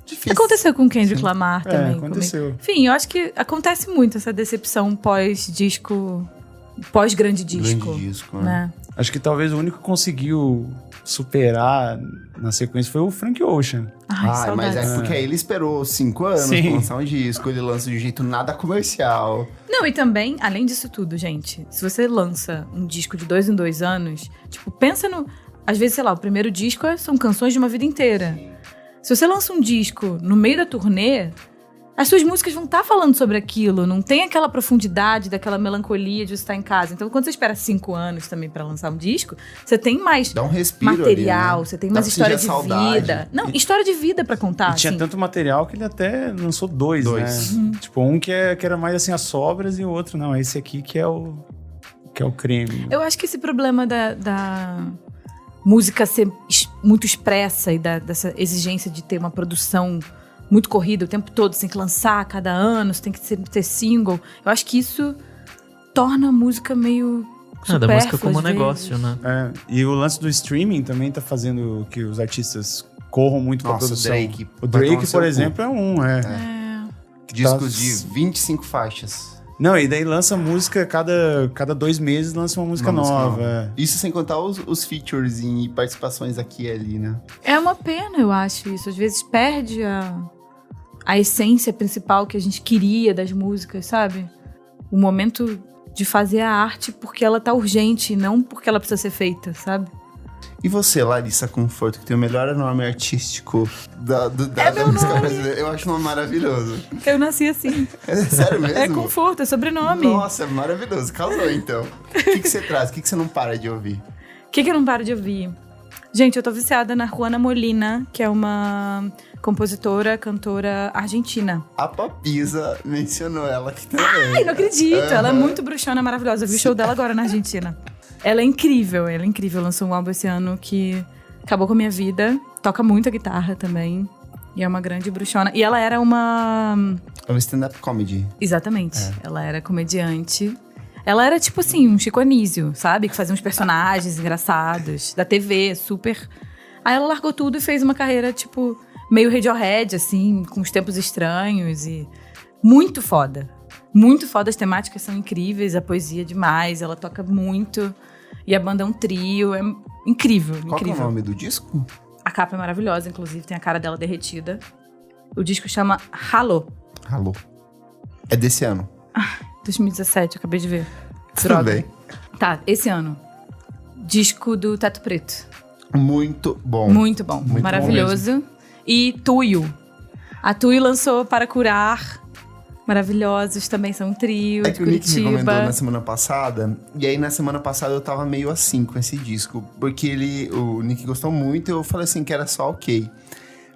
Difícil. Aconteceu com o Kendrick Lamar também. Aconteceu. Enfim, eu acho que acontece muito essa decepção pós-disco, pós-grande disco. Grande disco, né? Acho que talvez o único que conseguiu superar na sequência foi o Frank Ocean. Ai, mas saudades. é porque aí ele esperou 5 anos Sim. pra lançar um disco, ele lança de um jeito nada comercial. Não, e também, além disso tudo, gente, se você lança um disco de 2 em 2 anos, tipo, pensa no... Às vezes, sei lá, o primeiro disco são canções de uma vida inteira. Se você lança um disco no meio da turnê, as suas músicas vão estar falando sobre aquilo, não tem aquela profundidade, daquela melancolia de você estar em casa. Então, quando você espera 5 anos também pra lançar um disco, você tem mais Dá um respiro material, ali, né? você tem Dá mais pra história de sentir a saudade. vida. Não, história de vida pra contar, E tinha assim. tanto material que ele até lançou 2, né? Tipo, um que era mais assim as sobras e o outro não. Esse aqui que é o creme. Eu acho que esse problema da música ser muito expressa e dessa exigência de ter uma produção muito corrida o tempo todo, você tem que lançar a cada ano, você tem que ter single. Eu acho que isso torna a música meio Da música supérflua, como às negócio, vezes. né? E o lance do streaming também tá fazendo que os artistas corram muito pra Nossa, produção. Drake. O Vai tomar Drake, no seu por cu. exemplo, é um, Discos Tá- de 25 faixas. Não, e daí lança música, cada 2 meses lança uma música Uma música nova. nova. Isso sem contar os features e participações aqui e ali, né? É uma pena, eu acho isso. Às vezes perde a essência principal que a gente queria das músicas, sabe? O momento de fazer a arte porque ela tá urgente, não porque ela precisa ser feita, sabe? E você, Larissa Conforto, que tem o melhor nome artístico da meu música nome. brasileira. Eu acho um nome maravilhoso. Eu nasci assim. É sério mesmo? É conforto, é sobrenome. Nossa, é maravilhoso. Casou, então. O que você traz? O que você não para de ouvir? O que eu não paro de ouvir? Gente, eu tô viciada na Juana Molina, que é uma compositora, cantora argentina. A Papisa mencionou ela aqui também. Ai, não acredito! Ela é muito bruxona, maravilhosa. Eu vi o show dela agora na Argentina. Ela é incrível, Lançou um álbum esse ano que acabou com a minha vida. Toca muito a guitarra também. E é uma grande bruxona. E ela era uma... É um stand-up comedy. Exatamente. Ela era comediante. Ela era tipo assim, um Chico Anísio, sabe? Que fazia uns personagens engraçados. Da TV, super... Aí ela largou tudo e fez uma carreira, tipo, meio Radiohead, assim, com os tempos estranhos e... Muito foda. Muito foda, as temáticas são incríveis, a poesia é demais, ela toca muito. E a banda é um trio, é incrível, Qual que é o incrível. nome do disco? A capa é maravilhosa, inclusive, tem a cara dela derretida. O disco chama Halo, Alô. É desse ano. 2017, eu acabei de ver. Tudo Droga. bem. Tá, esse ano. Disco do Teto Preto. Muito bom. Muito bom, Muito maravilhoso. E Tuyo. A Tuyo lançou Para Curar. Maravilhosos, também são um trio É de que o Nick me Curitiba. recomendou na semana passada, e aí na semana passada eu tava meio assim com esse disco, porque o Nick gostou muito, eu falei assim que era só ok.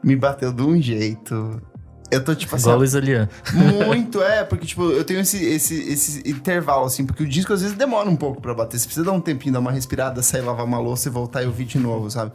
Me bateu de um jeito. Eu tô tipo assim, Igual a Luísa Lian. muito, porque tipo, eu tenho esse intervalo assim, porque o disco às vezes demora um pouco pra bater, você precisa dar um tempinho, dar uma respirada, sair, lavar uma louça e voltar e ouvir de novo, sabe?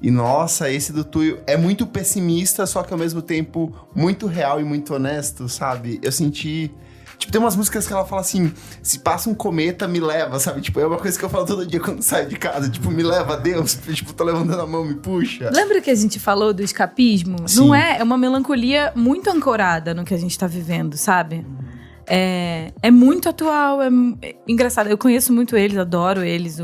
E nossa, esse do Tuyo é muito pessimista, só que ao mesmo tempo muito real e muito honesto, sabe? Eu senti... Tipo, tem umas músicas que ela fala assim, se passa um cometa, me leva, sabe? Tipo, é uma coisa que eu falo todo dia quando saio de casa, tipo, me leva a Deus, tipo, tô levantando a mão, me puxa. Lembra que a gente falou do escapismo? Sim. Não é uma melancolia muito ancorada no que a gente tá vivendo, sabe? É muito atual, é engraçado. Eu conheço muito eles, adoro eles.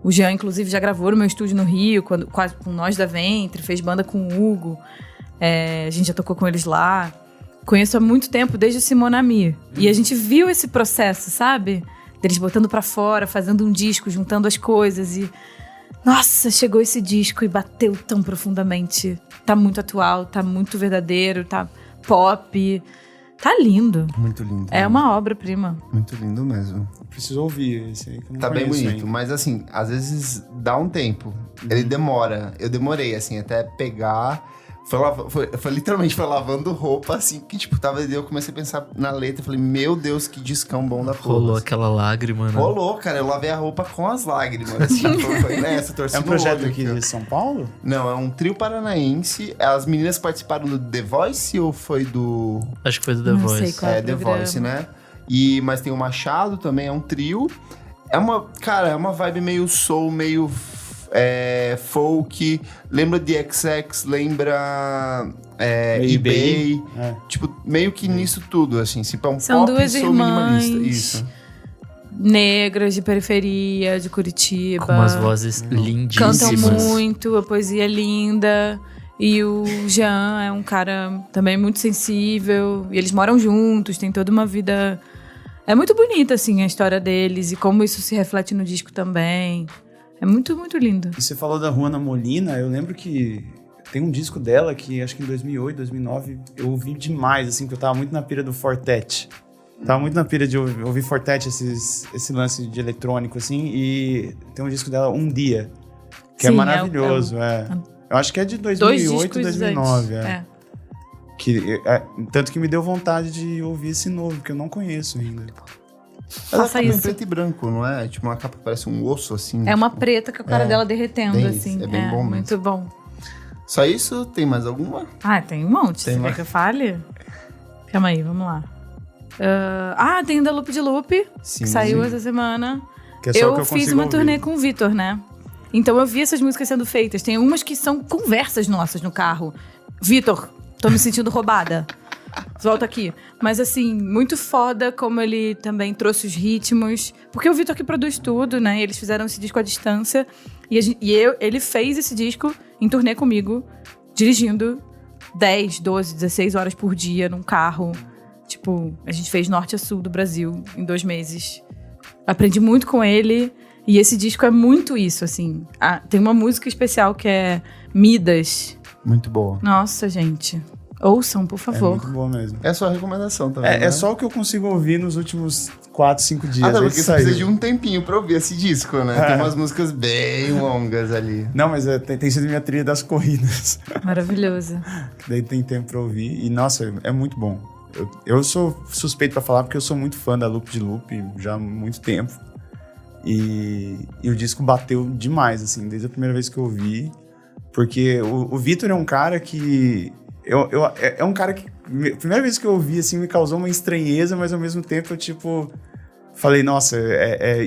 O Jean, inclusive, já gravou no meu estúdio no Rio, com Nós da Ventre, fez banda com o Hugo. A gente já tocou com eles lá. Conheço há muito tempo, desde o Simonami. E a gente viu esse processo, sabe? Deles botando pra fora, fazendo um disco, juntando as coisas e... Nossa, chegou esse disco e bateu tão profundamente. Tá muito atual, tá muito verdadeiro, tá pop. Tá lindo. Muito lindo. É uma obra-prima. Muito lindo mesmo. Preciso ouvir esse aí que eu não Tá bem conheço bonito, ainda. mas assim, às vezes dá um tempo. Ele demora. Eu demorei, assim, até pegar... Foi literalmente, foi lavando roupa, assim, que tipo, eu comecei a pensar na letra, falei, meu Deus, que discão bom da porra. Rolou aquela lágrima, né? Rolou, cara, eu lavei a roupa com as lágrimas, assim, foi nessa, torci É um no projeto olho, aqui ó. de São Paulo? Não, é um trio paranaense, as meninas participaram do The Voice ou foi do... Acho que foi do The Não Voice. sei qual. The programa. Voice, né? Mas tem o Machado também, é um trio. É uma vibe meio soul, meio folk, lembra de XX, lembra eBay. eBay. Tipo, meio que nisso tudo, assim. Se é um São pop, duas sou irmãs. minimalista. Isso. Negras de periferia, de Curitiba. Com umas vozes lindíssimas. Cantam muito, a poesia é linda. E o Jean é um cara também muito sensível. E eles moram juntos, tem toda uma vida... É muito bonita, assim, a história deles. E como isso se reflete no disco também. É muito, muito lindo. E você falou da Juana Molina, eu lembro que tem um disco dela que acho que em 2008, 2009, eu ouvi demais, assim, porque eu tava muito na pira do Fortet. Tava muito na pira de ouvir Fortet, esse lance de eletrônico, assim, e tem um disco dela, Um Dia, que Sim, é maravilhoso, Eu acho que é de 2008, 2009, tanto que me deu vontade de ouvir esse novo, que eu não conheço ainda. Ela Faça tá em isso. preto e branco, não é? Tipo, uma capa que parece um osso, assim. É uma tipo... preta com a cara dela derretendo, bem assim. isso, é bem bom mesmo. muito bom. Só isso? Tem mais alguma? Ah, tem um monte. Tem Você mais. quer que eu fale? Calma aí, vamos lá. Tem da Loop de Loop, Sim. que saiu essa semana. Que é só o que Eu eu fiz consigo uma ouvir. turnê com o Vitor, né? Então eu vi essas músicas sendo feitas. Tem umas que são conversas nossas no carro. Vitor, tô me sentindo roubada. Volta aqui. Mas assim, muito foda como ele também trouxe os ritmos. Porque o Vitor que produz tudo, né? Eles fizeram esse disco à distância. Ele fez esse disco em turnê comigo, dirigindo 10, 12, 16 horas por dia num carro. Tipo, a gente fez norte a sul do Brasil em 2 meses. Aprendi muito com ele. E esse disco é muito isso, assim. Tem uma música especial que é Midas. Muito boa. Nossa, gente. Ouçam, por É favor. muito boa mesmo. É a sua recomendação também, É né? só o que eu consigo ouvir nos últimos 4, 5 dias. Até aí porque você saiu. precisa de um tempinho pra ouvir esse disco, né? Tem umas músicas bem longas ali. Não, mas tem sido minha trilha das corridas. Maravilhoso. Daí tem tempo pra ouvir. E, nossa, é muito bom. Eu sou suspeito pra falar porque eu sou muito fã da Loop de Loop já há muito tempo. E o disco bateu demais, assim, desde a primeira vez que eu ouvi. Porque o Vitor é um cara que... É um cara que... A primeira vez que eu ouvi, assim, me causou uma estranheza, mas ao mesmo tempo eu, tipo... Falei, nossa,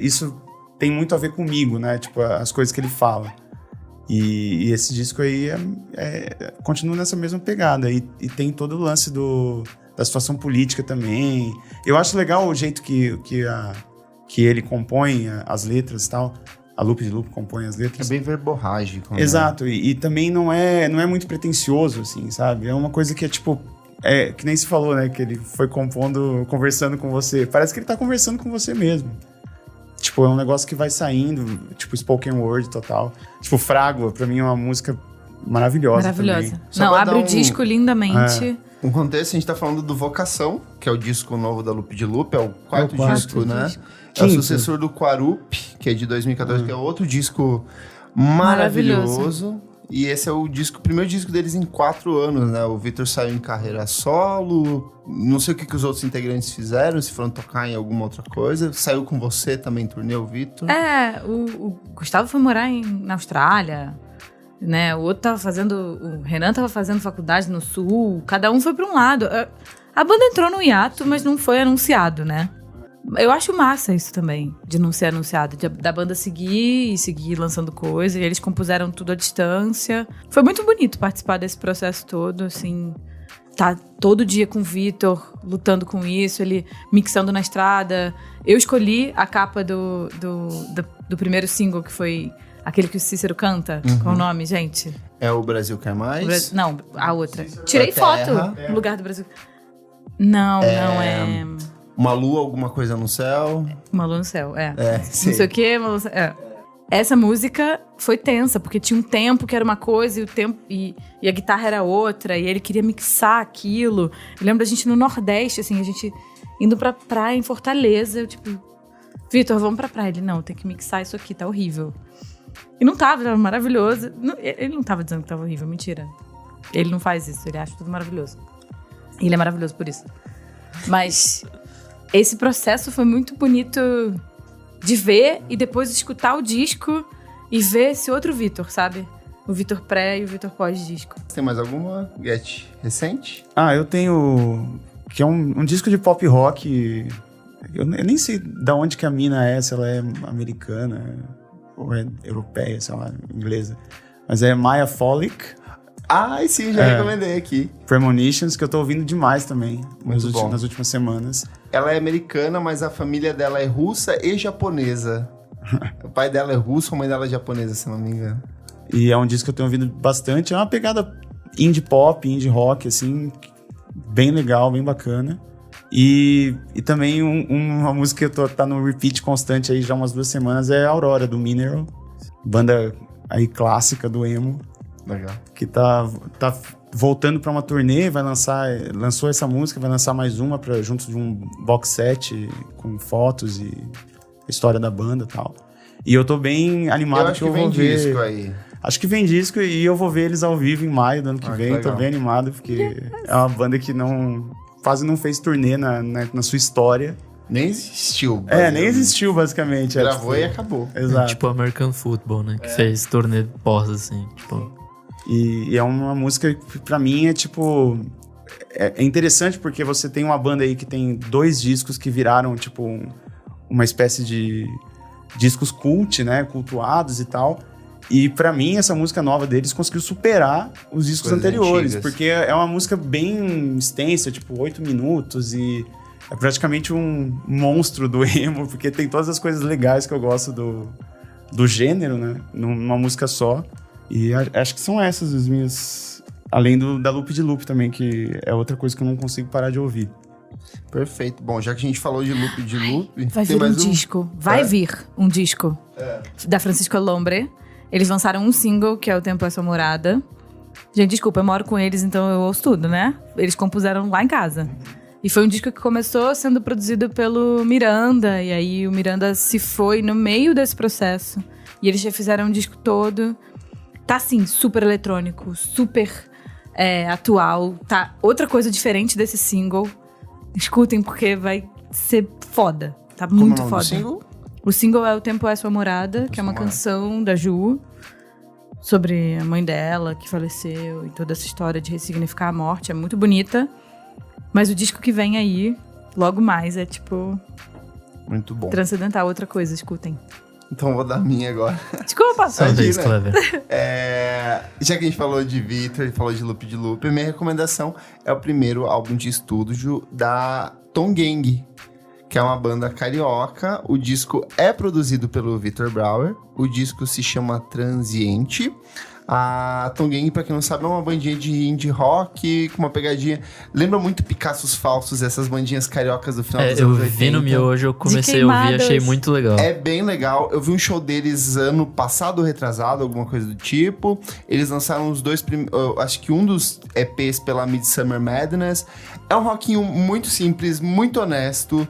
isso tem muito a ver comigo, né? Tipo, as coisas que ele fala. E esse disco aí continua nessa mesma pegada. E tem todo o lance da situação política também. Eu acho legal o jeito que ele compõe as letras e tal. A Loop de Loop compõe as É letras. bem verborrágico. Né? Exato. E também não é muito pretencioso, assim, sabe? É uma coisa que é tipo... que nem se falou, né? Que ele foi compondo, conversando com você. Parece que ele tá conversando com você mesmo. Tipo, é um negócio que vai saindo, tipo, spoken word total. Tipo, Frágua, pra mim, é uma música maravilhosa. Maravilhosa. Também. Só Não, pra abre dar o disco lindamente. Um contexto, a gente tá falando do Vocação, que é o disco novo da Loop de Loop, é o quarto quarto disco, né? disco. É o Quinto. sucessor do Quarup, que é de 2014, que é outro disco maravilhoso. E esse é o primeiro disco deles em 4 anos, né? O Vitor saiu em carreira solo, não sei o que os outros integrantes fizeram, se foram tocar em alguma outra coisa. Saiu com você também, turnê, o Vitor. O Gustavo foi morar na Austrália, né? O Renan tava fazendo faculdade no Sul, cada um foi pra um lado. A banda entrou no hiato, mas não foi anunciado, né? Eu acho massa isso também, de não ser anunciado, da banda seguir lançando coisa, e eles compuseram tudo à distância. Foi muito bonito participar desse processo todo, assim, tá todo dia com o Vitor, lutando com isso, ele mixando na estrada. Eu escolhi a capa do primeiro single, que foi aquele que o Cícero canta. Qual o nome, gente? É o Brasil Quer Mais? Não, a outra. Tirei da foto Terra. no lugar do Brasil. Não é... Uma lua, alguma coisa no céu. Uma lua no céu, sei. Não sei o quê, uma lua no céu. Essa música foi tensa, porque tinha um tempo que era uma coisa e a guitarra era outra, e ele queria mixar aquilo. Eu lembro da gente no Nordeste, assim, a gente indo pra praia em Fortaleza, eu tipo, Vitor, vamos pra praia. Ele, não, tem que mixar isso aqui, tá horrível. E não tava maravilhoso. Ele não tava dizendo que tava horrível, mentira. Ele não faz isso, ele acha tudo maravilhoso. E ele é maravilhoso por isso. Mas esse processo foi muito bonito de ver e depois escutar o disco e ver esse outro Vitor, sabe? O Vitor pré e o Vitor pós-disco. Tem mais alguma, Get, recente? Eu tenho... Que é um disco de pop rock. Eu nem sei de onde que a mina é, se ela é americana ou é europeia, sei lá, inglesa. Mas é Maya Folic. Sim, já recomendei aqui. Premonitions, que eu tô ouvindo demais também Muito nas últimas semanas. Ela é americana, mas a família dela é russa e japonesa. O pai dela é russo, a mãe dela é japonesa, se não me engano. E é um disco que eu tenho ouvido bastante. É uma pegada indie pop, indie rock, assim, bem legal, bem bacana. E também uma música que tá no repeat constante aí já umas 2 semanas é Aurora, do Mineral. Banda aí clássica do emo. Legal. Que tá voltando pra uma turnê, lançou essa música, vai lançar mais uma junto de um box set com fotos e história da banda e tal. E eu tô bem animado eu acho que vem disco aí. Acho que vem disco e eu vou ver eles ao vivo em maio do ano que vem. Tô bem animado, porque é uma banda que quase não fez turnê na sua história. Nem existiu. Nem existiu, basicamente. Gravou e acabou. Exato. Tipo American Football, né? Que fez turnê pós, assim. Tipo... E é uma música que, pra mim, é tipo... É interessante porque você tem uma banda aí que tem 2 discos que viraram, tipo, uma espécie de discos cult, né? Cultuados e tal. E pra mim, essa música nova deles conseguiu superar os discos anteriores. Antigas. Porque é uma música bem extensa, tipo 8 minutos. E é praticamente um monstro do emo, porque tem todas as coisas legais que eu gosto do gênero, né? Numa música só. E acho que são essas as minhas... Além da Loop de Loop também, que é outra coisa que eu não consigo parar de ouvir. Perfeito. Bom, já que a gente falou de Loop de Loop... Vai vir um disco. Vai vir um disco da Francisco Lombre. Eles lançaram um single, que é O Tempo é Sua Morada. Gente, desculpa, eu moro com eles, então eu ouço tudo, né? Eles compuseram lá em casa. E foi um disco que começou sendo produzido pelo Miranda. E aí o Miranda se foi no meio desse processo. E eles já fizeram um disco todo. Tá, assim, super eletrônico, super atual. Tá outra coisa diferente desse single. Escutem, porque vai ser foda. Tá muito foda. O single é O Tempo é Sua Morada, que é uma canção da Ju sobre a mãe dela, que faleceu, e toda essa história de ressignificar a morte. É muito bonita. Mas o disco que vem aí, logo mais, é tipo... Muito bom. Transcendental, outra coisa, escutem. Então vou dar a minha agora. Desculpa. Já que a gente falou de Victor e falou de Loop, a minha recomendação é o primeiro álbum de estúdio da Tom Gang, que é uma banda carioca. O disco é produzido pelo Victor Brauer. O disco se chama Transiente. A Tom Gang, pra quem não sabe, é uma bandinha de indie rock com uma pegadinha... Lembra muito Picassos Falsos, essas bandinhas cariocas do final dos anos 80. Eu vi no Miojo, eu comecei a ouvir, achei muito legal. É bem legal. Eu vi um show deles ano passado, retrasado, alguma coisa do tipo. Eles lançaram os 2 acho que um dos EPs pela Midsummer Madness. É um rockinho muito simples, muito honesto.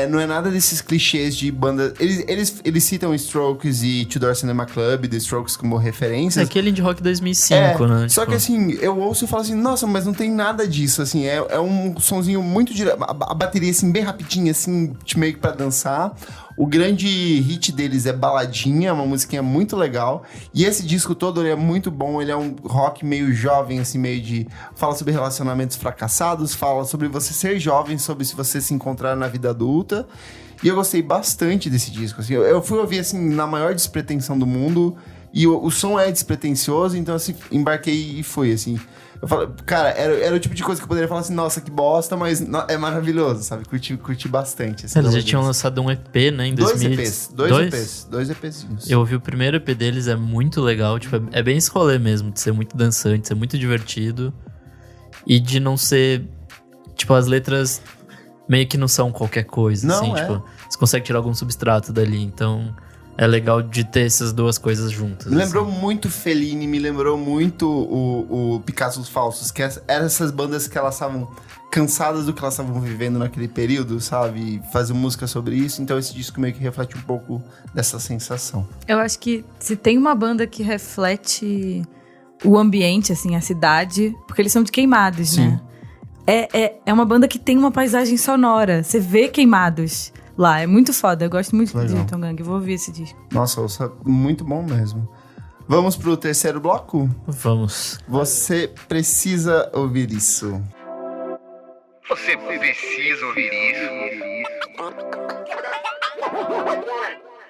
Não é nada desses clichês de banda... Eles citam Strokes e Tudor Cinema Club, The Strokes como referências. É aquele indie rock 2005, né? Só que assim, eu ouço e falo assim, nossa, mas não tem nada disso, assim. É um sonzinho muito direto. A bateria, assim, bem rapidinha, assim, meio que pra dançar. O grande hit deles é Baladinha, uma musiquinha muito legal. E esse disco todo, ele é muito bom. Ele é um rock meio jovem, assim, meio de... Fala sobre relacionamentos fracassados, fala sobre você ser jovem, sobre se você se encontrar na vida adulta. E eu gostei bastante desse disco, assim. Eu fui ouvir, assim, na maior despretensão do mundo. E o som é despretensioso, então, assim, embarquei e fui, assim... Eu falo, cara, era o tipo de coisa que eu poderia falar assim, nossa, que bosta, mas é maravilhoso, sabe? Curti bastante. Eles já tinham lançado um EP, né, em 2000. Dois EPzinhos. Eu ouvi o primeiro EP deles, é muito legal, tipo, é bem esse rolê mesmo, de ser muito dançante, de ser muito divertido. E de não ser, tipo, as letras meio que não são qualquer coisa, não, assim, tipo, você consegue tirar algum substrato dali, então... É legal de ter essas duas coisas juntas. Me lembrou muito Fellini, me lembrou muito o Picassos Falsos, que eram essas bandas que elas estavam cansadas do que elas estavam vivendo naquele período, sabe? Fazer música sobre isso, então esse disco meio que reflete um pouco dessa sensação. Eu acho que se tem uma banda que reflete o ambiente, assim, a cidade, porque eles são de Queimados, sim, né? É uma banda que tem uma paisagem sonora, você vê Queimados lá, é muito foda. Eu gosto muito de Tom Gang. Vou ouvir esse disco. Nossa, muito bom mesmo. Vamos pro terceiro bloco? Vamos. Você precisa ouvir isso. Você precisa ouvir isso.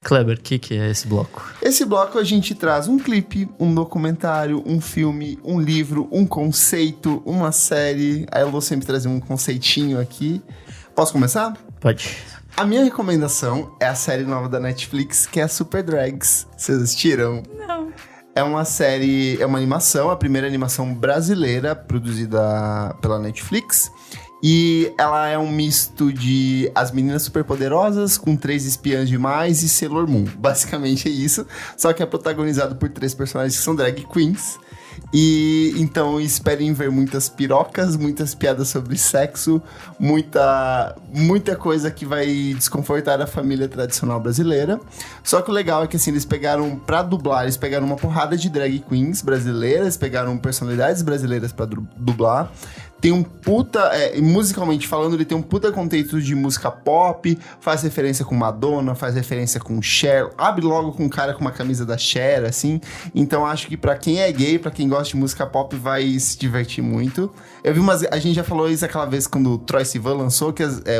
Kleber, o que é esse bloco? Esse bloco a gente traz um clipe, um documentário, um filme, um livro, um conceito, uma série. Aí eu vou sempre trazer um conceitinho aqui. Posso começar? Pode. A minha recomendação é a série nova da Netflix, que é Super Drags. Vocês assistiram? Não. É uma série, é uma animação, a primeira animação brasileira produzida pela Netflix. E ela é um misto de As Meninas Superpoderosas com 3 espiãs demais e Sailor Moon. Basicamente é isso, só que é protagonizado por 3 personagens que são drag queens. E então esperem ver muitas pirocas, muitas piadas sobre sexo, muita coisa que vai desconfortar a família tradicional brasileira. Só que o legal é que assim, eles pegaram pra dublar, eles pegaram uma porrada de drag queens brasileiras, pegaram personalidades brasileiras pra dublar. Tem um puta, musicalmente falando, ele tem um puta contexto de música pop, faz referência com Madonna, faz referência com Cher, abre logo com um cara com uma camisa da Cher, assim. Então acho que pra quem é gay, pra quem gosta de música pop, vai se divertir muito. Eu vi a gente já falou isso aquela vez quando o Troye Sivan lançou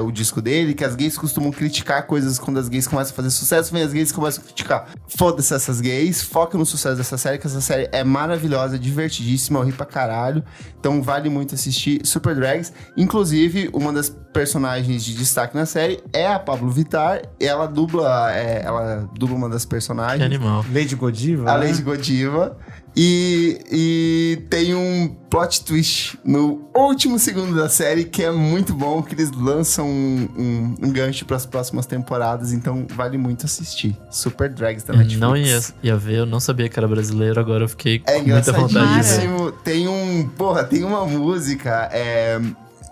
o disco dele, que as gays costumam criticar coisas quando as gays começam a fazer sucesso, vem as gays começam a criticar. Foda-se essas gays, foca no sucesso dessa série, que essa série é maravilhosa, divertidíssima, eu ri pra caralho. Então vale muito assistir Super Drags. Inclusive, uma das personagens de destaque na série é a Pablo Vittar. Ela dubla uma das personagens. Que animal. Lady Godiva? A né? Lady Godiva. E tem um plot twist no último segundo da série que é muito bom, que eles lançam um gancho para as próximas temporadas, então vale muito assistir. Super Drags da Netflix. Não ia ver, eu não sabia que era brasileiro, agora eu fiquei com É muita vontade de ver. engraçadíssimo. Tem uma música,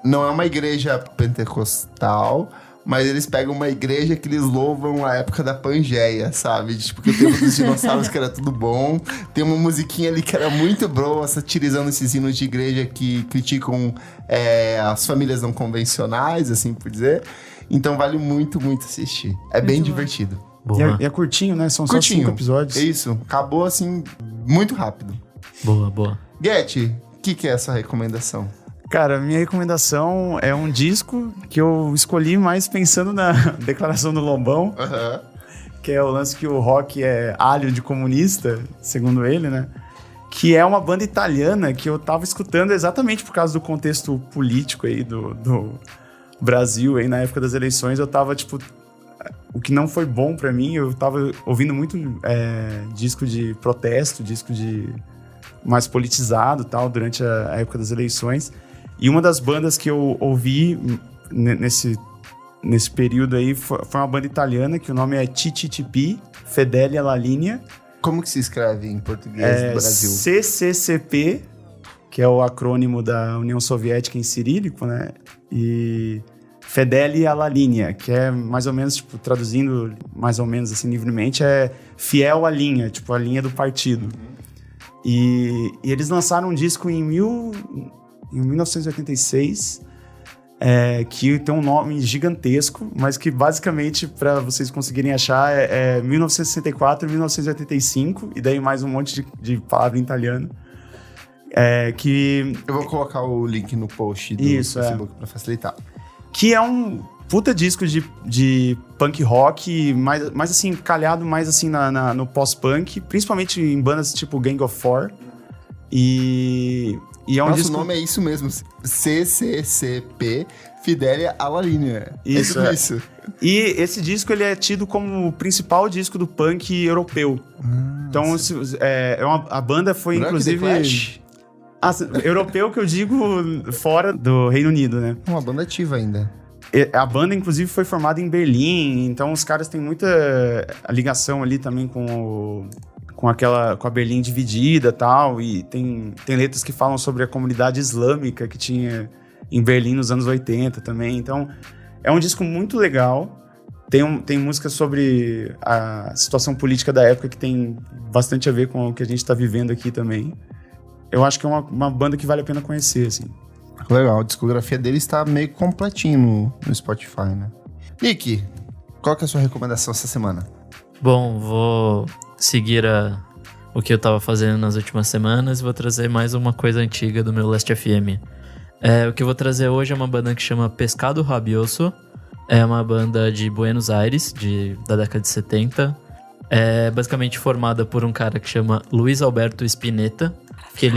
não é uma igreja pentecostal, mas eles pegam uma igreja que eles louvam a época da Pangeia, sabe? Tipo, que o tempo dos dinossauros que era tudo bom. Tem uma musiquinha ali que era muito boa, satirizando esses hinos de igreja que criticam as famílias não convencionais, assim por dizer. Então vale muito, muito assistir. É bem Muito bom. divertido. Boa, E é curtinho, né? São Curtinho. só 5 episódios. É isso. Acabou, assim, muito rápido. boa. Getty, o que é essa recomendação? Cara, minha recomendação é um disco que eu escolhi mais pensando na declaração do Lobão, Aham. que é o lance que o rock é alho de comunista, segundo ele, né? Que é uma banda italiana que eu tava escutando exatamente por causa do contexto político aí do Brasil aí na época das eleições. Eu tava, tipo, o que não foi bom pra mim, eu tava ouvindo muito disco de protesto, disco de mais politizado e tal, durante a época das eleições. E uma das bandas que eu ouvi nesse período aí foi uma banda italiana, que o nome é TTTP, Fedele alla Linea. Como que se escreve em português do Brasil? CCCP, que é o acrônimo da União Soviética em cirílico, né? E Fedele alla Linea, que é mais ou menos, tipo, traduzindo mais ou menos assim livremente, é fiel à linha, tipo, a linha do partido. E eles lançaram um disco em 1986, que tem um nome gigantesco, mas que basicamente, para vocês conseguirem achar, é 1964 e 1985, e daí mais um monte de palavra em italiano. Eu vou colocar o link no post do Isso, Facebook pra facilitar. Que é um puta disco de punk rock, mais assim, calhado mais assim no pós-punk, principalmente em bandas tipo Gang of Four. E é um Nosso disco... nome é isso mesmo, CCCP, Fidelia alla Linea. Isso, é tudo isso. E esse disco ele é tido como o principal disco do punk europeu. Então, a banda foi Drunk inclusive... the Clash? Europeu que eu digo fora do Reino Unido, né? Uma banda ativa ainda. A banda, inclusive, foi formada em Berlim, então os caras têm muita ligação ali também com a Berlim dividida e tal, e tem letras que falam sobre a comunidade islâmica que tinha em Berlim nos anos 80 também. Então, é um disco muito legal. Tem música sobre a situação política da época que tem bastante a ver com o que a gente está vivendo aqui também. Eu acho que é uma banda que vale a pena conhecer, assim. Legal, a discografia dele está meio completinho no Spotify, né? Nick, qual que é a sua recomendação essa semana? Bom, vou seguir o que eu tava fazendo nas últimas semanas e vou trazer mais uma coisa antiga do meu Last FM. O que eu vou trazer hoje é uma banda que chama Pescado Rabioso. É uma banda de Buenos Aires, da década de 70. é basicamente formada por um cara que chama Luiz Alberto Spinetta, que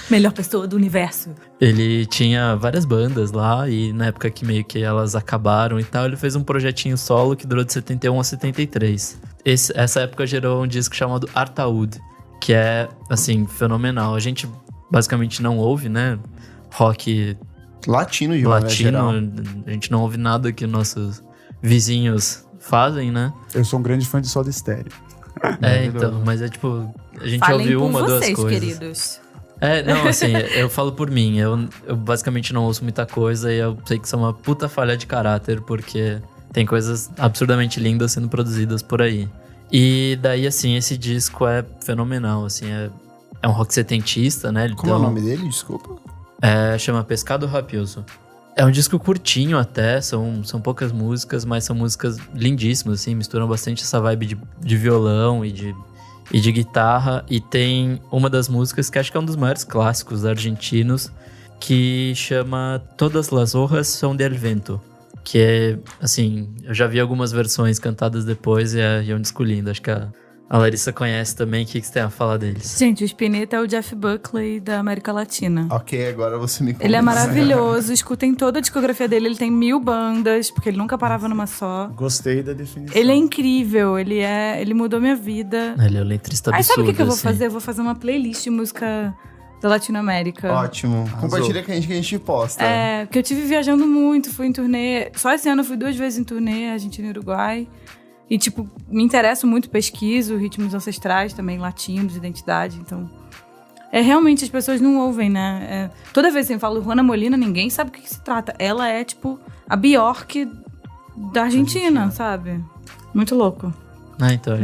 Melhor pessoa do universo. ele tinha várias bandas lá e na época que meio que elas acabaram e tal, ele fez um projetinho solo que durou de 71 a 73. Essa época gerou um disco chamado Artaud, que é, assim, fenomenal. A gente basicamente não ouve, né, rock Latino, de maneira geral. a gente não ouve nada que nossos vizinhos fazem, né? Eu sou um grande fã de Soda Stereo. Então, mas é tipo, a gente Falem ouve por uma, duas vocês, coisas. queridos. Não, assim, eu falo por mim, eu basicamente não ouço muita coisa e eu sei que isso é uma puta falha de caráter, porque tem coisas absurdamente lindas sendo produzidas por aí. E daí, assim, esse disco é fenomenal, assim, é um rock setentista, né? Como é o nome dele? Desculpa. Chama Pescado Rapioso. É um disco curtinho até, são poucas músicas, mas são músicas lindíssimas, assim, misturam bastante essa vibe de violão e de guitarra. E tem uma das músicas que acho que é um dos maiores clássicos argentinos, que chama Todas las hojas son del vento. Que é, assim, eu já vi algumas versões cantadas depois e é um disco lindo. Acho que a Larissa conhece também. O que você tem a falar deles? Gente, o Spinetta é o Jeff Buckley da América Latina. Ok, agora você me convence. Ele é maravilhoso, escutem toda a discografia dele. Ele tem 1000 bandas, porque ele nunca parava numa só. Gostei da definição. Ele é incrível, ele mudou minha vida. Ele é um letrista absurdo. Aí sabe o que eu vou assim. fazer? Eu vou fazer uma playlist de música da Latinoamérica. Ótimo. Compartilha com a gente posta. Porque eu tive viajando muito, fui em turnê. Só esse ano eu fui 2 vezes em turnê, Argentina e Uruguai. E, tipo, me interesso muito, pesquiso ritmos ancestrais também, latinos, identidade, então... realmente, as pessoas não ouvem, né? Toda vez que eu falo Juana Molina, ninguém sabe o que se trata. Ela é, tipo, a Bjork da Argentina, sabe? Muito louco. Então,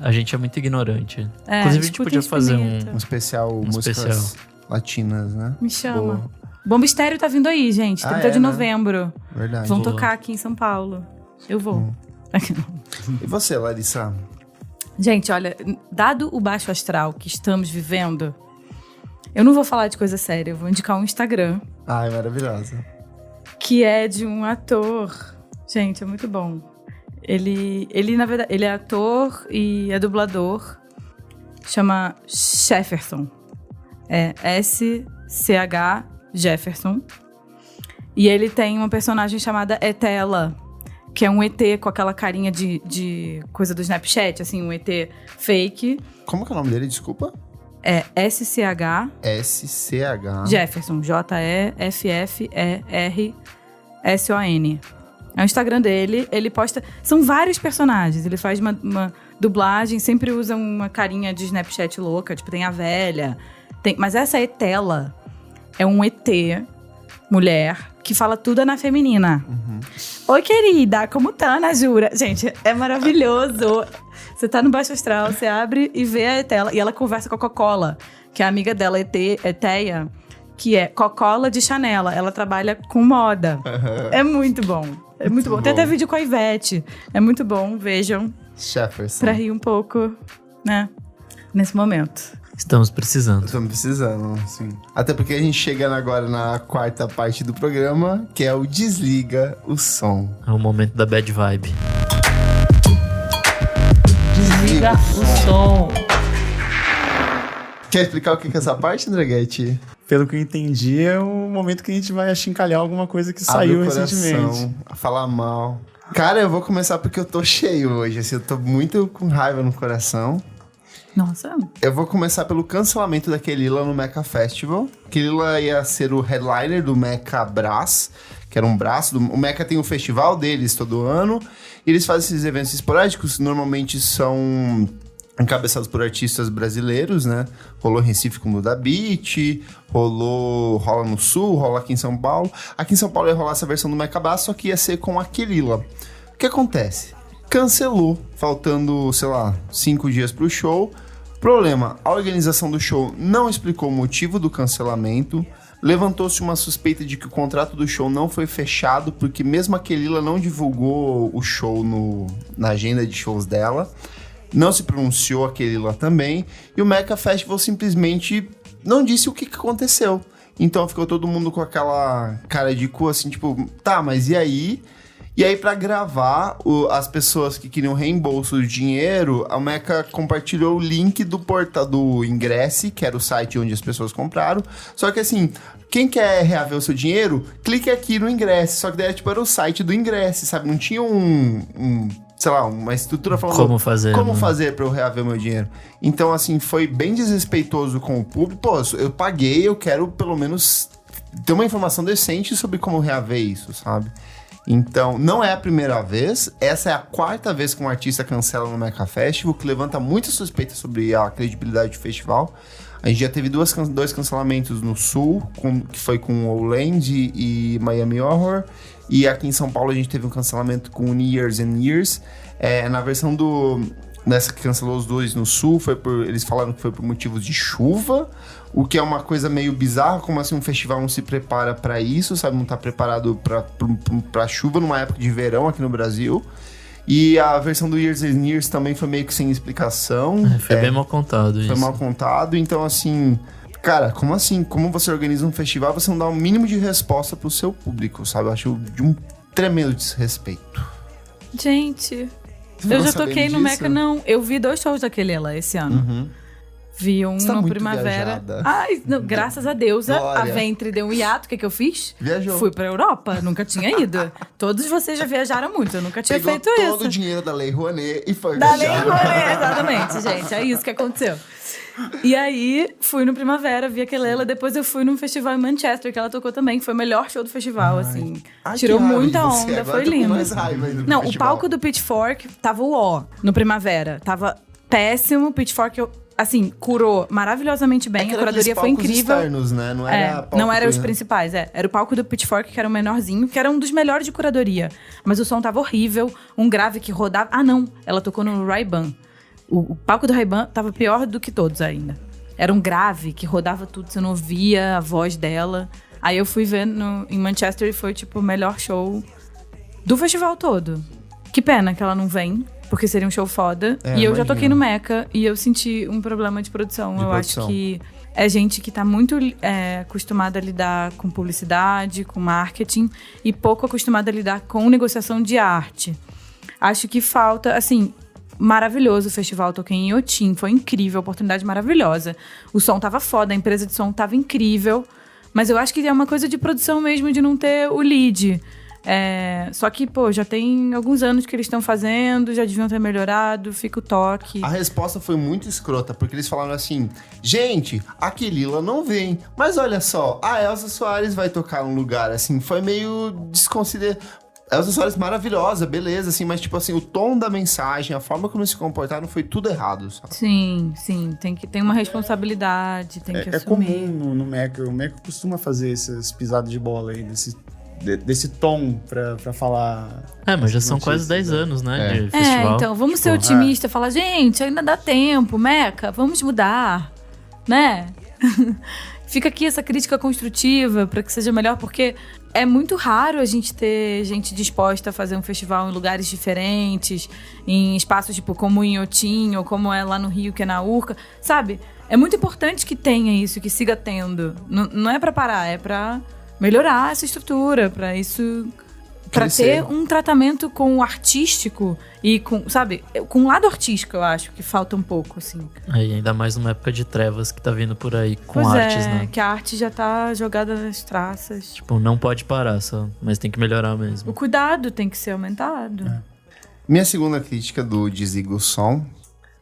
a gente é muito ignorante. Inclusive, a gente podia escutem fazer Spinetta. Um especial músicas especial. latinas, né? Me chama. Boa. Bomba Estéreo tá vindo aí, gente. 30 de né? novembro. Verdade. Vão Boa. tocar aqui em São Paulo. Eu vou. E você, Larissa? Gente, olha, dado o baixo astral que estamos vivendo, eu não vou falar de coisa séria, eu vou indicar um Instagram. Ai, maravilhosa. Que é de um ator. Gente, é muito bom. Ele na verdade, ele é ator e é dublador. Chama Jefferson. É SCH Jefferson. E ele tem uma personagem chamada Etela, que é um ET com aquela carinha de coisa do Snapchat, assim, um ET fake. Como que é o nome dele? Desculpa. É SCH Jefferson. JEFFERSON. É o Instagram dele, ele posta... São vários personagens, ele faz uma dublagem, sempre usa uma carinha de Snapchat louca, tipo, tem a velha, mas essa Etela é um ET, mulher, que fala tudo na feminina. Oi, querida, como tá, Ana Jura? Gente, é maravilhoso. Você tá no Baixo Astral, você abre e vê a Etela, e ela conversa com a Coca-Cola, que é a amiga dela, Eteia, que é Coca-Cola de Chanela. Ela trabalha com moda. É muito bom. É muito bom. Tem até vídeo com a Ivete. É muito bom, vejam. Jefferson. Pra rir um pouco, né? Nesse momento. Estamos precisando. Estamos precisando, sim. Até porque a gente chega agora na quarta parte do programa, que é o Desliga o Som. É o momento da bad vibe. Desliga o som. Quer explicar o que é essa parte, Andreguete? Pelo que eu entendi, é o momento que a gente vai achincalhar alguma coisa que saiu Abre o recentemente. coração, a falar mal. Cara, eu vou começar porque eu tô cheio hoje, assim, eu tô muito com raiva no coração. Nossa. Eu vou começar pelo cancelamento da Kelila no Mecha Festival. Kelila ia ser o headliner do Mecha Brass, que era um braço. O Mecha tem um festival deles todo ano. E eles fazem esses eventos esporádicos, normalmente são encabeçados por artistas brasileiros, né? Rolou em Recife com o Da Beat, rola no Sul, rola aqui em São Paulo. Aqui em São Paulo ia rolar essa versão do Mecha Brass, só que ia ser com a Kelila. O que acontece? Cancelou, faltando, 5 dias pro show. Problema, a organização do show não explicou o motivo do cancelamento. Levantou-se uma suspeita de que o contrato do show não foi fechado, porque mesmo a Kelila não divulgou o show na agenda de shows dela. Não se pronunciou a Kelila também. E o Mecha Festival simplesmente não disse o que aconteceu. Então ficou todo mundo com aquela cara de cu, assim, tipo, tá, mas e aí? E aí, pra gravar, as pessoas que queriam reembolso do dinheiro, a Meca compartilhou o link do Ingresse, que era o site onde as pessoas compraram. Só que assim, quem quer reaver o seu dinheiro, clique aqui no Ingresse. Só que daí, era o site do Ingresse, sabe? Não tinha sei lá, uma estrutura falando como fazer pra eu reaver o meu dinheiro. Então, assim, foi bem desrespeitoso com o público. Pô, eu paguei, eu quero pelo menos ter uma informação decente sobre como reaver isso, sabe? Então, não é a primeira vez, essa é a 4ª vez que um artista cancela no Meca Festival, o que levanta muita suspeita sobre a credibilidade do festival. A gente já teve dois cancelamentos no Sul, que foi com o Land e Miami Horror, e aqui em São Paulo a gente teve um cancelamento com Years and Years. Na versão nessa que cancelou os dois no Sul, eles falaram que foi por motivos de chuva, o que é uma coisa meio bizarra, como assim um festival não se prepara pra isso, sabe? Não tá preparado pra chuva numa época de verão aqui no Brasil. E a versão do Years and Years também foi meio que sem explicação. Foi bem mal contado isso. Foi mal contado, então assim... Cara, como assim? Como você organiza um festival, você não dá o mínimo de resposta pro seu público, sabe? Eu acho de um tremendo desrespeito. Gente, eu já toquei no Meca, não. Eu vi 2 shows daquele lá esse ano. Uhum. Vi um tá no muito Primavera. viajada. Ai, não, graças a Deus, a Ventre deu um hiato. O que eu fiz? Viajou. Fui pra Europa, nunca tinha ido. Todos vocês já viajaram muito, eu nunca tinha feito todo isso. O dinheiro da Lei Rouanet e foi Da Lei viajar. Rouanet, exatamente, gente. É isso que aconteceu. E aí, fui no Primavera, vi aquela ela. Depois eu fui num festival em Manchester, que ela tocou também, que foi o melhor show do festival, assim. Tirou que raiva muita de você. onda, Agora foi eu tô com lindo. mais raiva ainda do Não, o festival. palco do Pitchfork tava o ó no Primavera. Tava péssimo, o Pitchfork, assim, curou maravilhosamente bem, a curadoria foi incrível. Externos, né? Não era Não eram os principais, Era o palco do Pitchfork, que era o menorzinho, que era um dos melhores de curadoria. Mas o som tava horrível, um grave que rodava... Ah, não, ela tocou no Ray-Ban. O palco do Ray-Ban tava pior do que todos ainda. Era um grave que rodava tudo, você não ouvia a voz dela. Aí eu fui ver em Manchester e foi, tipo, o melhor show do festival todo. Que pena que ela não vem, porque seria um show foda. E eu já toquei no Meca e eu senti um problema de produção. Acho que é gente que tá muito acostumada a lidar com publicidade, com marketing, e pouco acostumada a lidar com negociação de arte. Acho que falta, assim... Maravilhoso o festival, toquei em Iotim, foi incrível, oportunidade maravilhosa. O som tava foda, a empresa de som tava incrível, mas eu acho que é uma coisa de produção mesmo, de não ter o lead. Só que, pô, já tem alguns anos que eles estão fazendo, já deviam ter melhorado, fica o toque. A resposta foi muito escrota, porque eles falaram assim: gente, a Kelila não vem, mas olha só, a Elza Soares vai tocar num lugar, assim, foi meio desconsiderado. Elza Soares maravilhosa, beleza, assim, mas tipo assim, o tom da mensagem, a forma como eles se comportaram foi tudo errado, sabe? Sim, tem uma responsabilidade, tem que assumir. É comum no Meca, o Meca costuma fazer essas pisadas de bola aí, desse tom pra falar... Mas já são quase 10 anos, né, de festival. Então, vamos ser otimistas, falar, gente, ainda dá tempo, Meca, vamos mudar, né? Fica aqui essa crítica construtiva para que seja melhor, porque é muito raro a gente ter gente disposta a fazer um festival em lugares diferentes, em espaços tipo como em Iotim, ou como é lá no Rio, que é na Urca, sabe? É muito importante que tenha isso, que siga tendo. Não é para parar, é para melhorar essa estrutura, para isso... Pra ter um tratamento com o artístico e com, sabe, com o lado artístico, eu acho que falta um pouco, assim. Aí, ainda mais numa época de trevas que tá vindo por aí com pois artes, né? Que a arte já tá jogada nas traças. Tipo, não pode parar só, mas tem que melhorar mesmo. O cuidado tem que ser aumentado. Minha segunda crítica do Desliga o Som.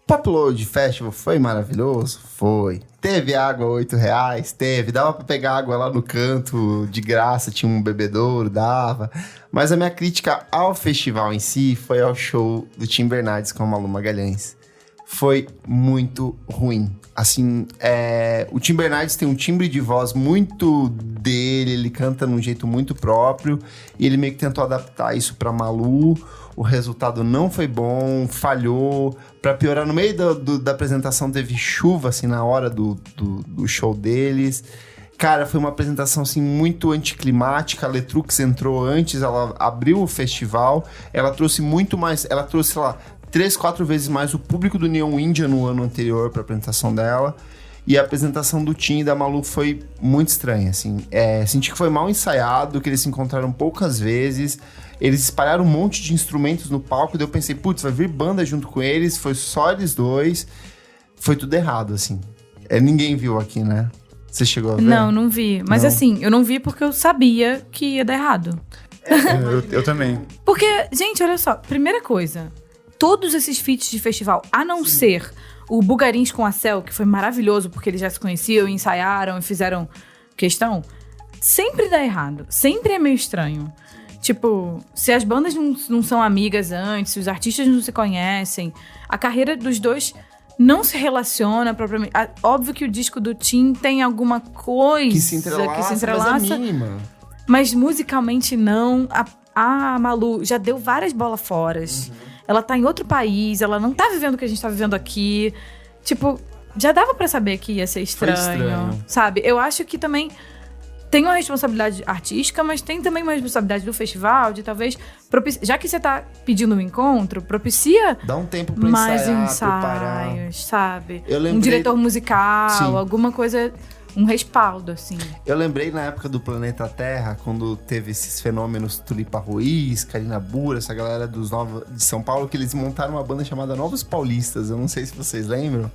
Popload Festival foi maravilhoso? Foi. Teve água R$8? Teve. Dava pra pegar água lá no canto de graça, tinha um bebedouro, dava. Mas a minha crítica ao festival em si foi ao show do Tim Bernardes com a Malu Magalhães. Foi muito ruim. Assim, o Tim Bernardes tem um timbre de voz muito dele, ele canta de um jeito muito próprio, e ele meio que tentou adaptar isso pra Malu. O resultado não foi bom, falhou. Pra piorar, no meio da apresentação teve chuva, assim, na hora do show deles. Cara, foi uma apresentação, assim, muito anticlimática. A Letrux entrou antes, ela abriu o festival. Ela trouxe muito mais... Ela trouxe, sei lá, 3, 4 vezes mais o público do Neon India no ano anterior pra apresentação dela. E a apresentação do Tim e da Malu foi muito estranha, assim. Senti que foi mal ensaiado, que eles se encontraram poucas vezes. Eles espalharam um monte de instrumentos no palco, daí eu pensei, putz, vai vir banda junto com eles, foi só eles dois. Foi tudo errado, assim. Ninguém viu aqui, né? Você chegou a ver? Não vi. Mas Não. assim, eu não vi porque eu sabia que ia dar errado. Eu também. Porque, gente, olha só. Primeira coisa, todos esses feats de festival, a não ser o Bugarins com a Cel, que foi maravilhoso porque eles já se conheciam, ensaiaram e fizeram questão, sempre dá errado. Sempre é meio estranho. Tipo, se as bandas não são amigas antes, se os artistas não se conhecem, a carreira dos dois não se relaciona propriamente. Óbvio que o disco do Tim tem alguma coisa Que se entrelaça, mas é mínima. mas musicalmente não. A Malu já deu várias bolas foras. Ela tá em outro país, ela não tá vivendo o que a gente tá vivendo aqui. Tipo, já dava pra saber que ia ser estranho. Sabe? Eu acho que também tem uma responsabilidade artística, mas tem também uma responsabilidade do festival, de talvez... Já que você tá pedindo um encontro, propicia Dá um tempo pra mais ensaiar, preparar. ensaios, sabe? Eu lembrei... Um diretor musical, Sim. alguma coisa... Um respaldo, assim. Eu lembrei na época do Planeta Terra, quando teve esses fenômenos Tulipa Ruiz, Karina Bura, essa galera de São Paulo, que eles montaram uma banda chamada Novos Paulistas. Eu não sei se vocês lembram.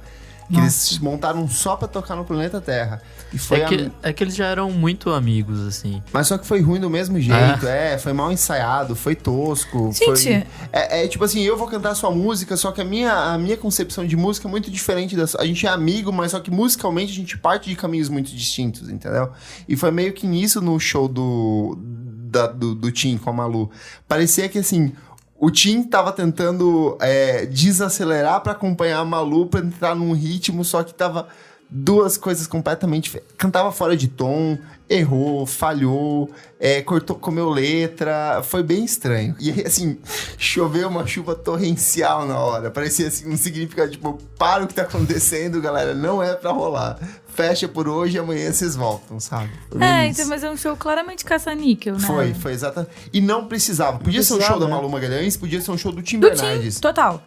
Que eles montaram só pra tocar no Planeta Terra. E foi É que eles já eram muito amigos, assim. Mas só que foi ruim do mesmo jeito. Foi mal ensaiado, foi tosco. Gente. Tipo assim, eu vou cantar a sua música, só que a minha concepção de música é muito diferente da sua. A gente é amigo, mas só que musicalmente a gente parte de caminhos muito distintos, entendeu? E foi meio que nisso no show do Tim com a Malu. Parecia que assim... O Tim tava tentando desacelerar pra acompanhar a Malu, pra entrar num ritmo, só que tava duas coisas completamente diferentes. Cantava fora de tom, errou, falhou, comeu letra, foi bem estranho. E assim, choveu uma chuva torrencial na hora. Parecia assim, um significado tipo, para o que tá acontecendo, galera, não é pra rolar. Fecha por hoje e amanhã vocês voltam, sabe? Então, mas é um show claramente caça-níquel, né? Foi exatamente. E não precisava. Podia ser um show da Malu Magalhães, podia ser um show do Tim Do Bernardes. Tim, total.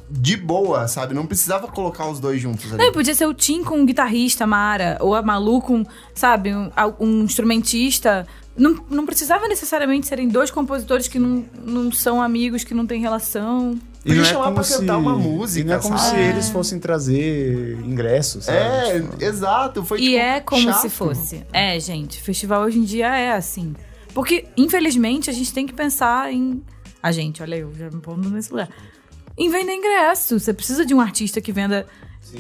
De boa, sabe? Não precisava colocar os dois juntos ali. Não, podia ser o Tim com um guitarrista, Mara, ou a Malu com, sabe, um instrumentista. Não precisava necessariamente serem dois compositores que não são amigos, que não têm relação. E não chamar pra cantar uma música, e não é como se eles fossem trazer ingressos, sabe? Exato. Foi, Como chato. se fosse. Gente, festival hoje em dia é assim. Porque, infelizmente, a gente tem que pensar em... olha eu, já me pondo nesse lugar. Em vender ingresso. Você precisa de um artista que venda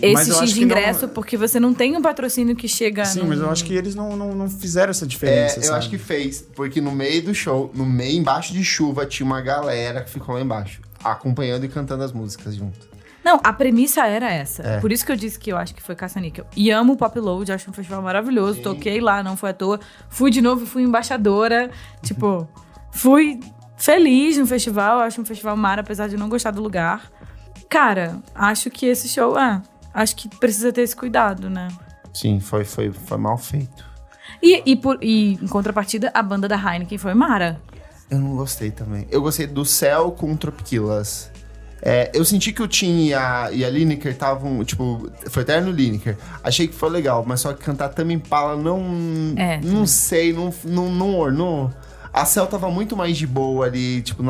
esse X de ingresso, porque você não tem um patrocínio que chega... Sim, mas eu acho que eles não fizeram essa diferença, Eu sabe? acho que fez. Porque no meio do show, embaixo de chuva, tinha uma galera que ficou lá embaixo, acompanhando e cantando as músicas junto. Não, a premissa era essa. Por isso que eu disse que eu acho que foi caça-níquel. E amo o Pop Load, acho um festival maravilhoso. Sim. Toquei lá, não foi à toa. Fui de novo, fui embaixadora. Tipo, fui feliz no festival. Acho um festival mara, apesar de não gostar do lugar. Cara, acho que esse show... acho que precisa ter esse cuidado, né? Sim, foi mal feito. E em contrapartida, a banda da Heineken foi mara. Eu não gostei também. Eu gostei do Céu com Tropiquilas. Eu senti que o Tim e a Lineker estavam, tipo... Foi Eterno Lineker. Achei que foi legal, mas só que cantar Tame Impala não sei, não ornou. A Cel tava muito mais de boa ali, tipo,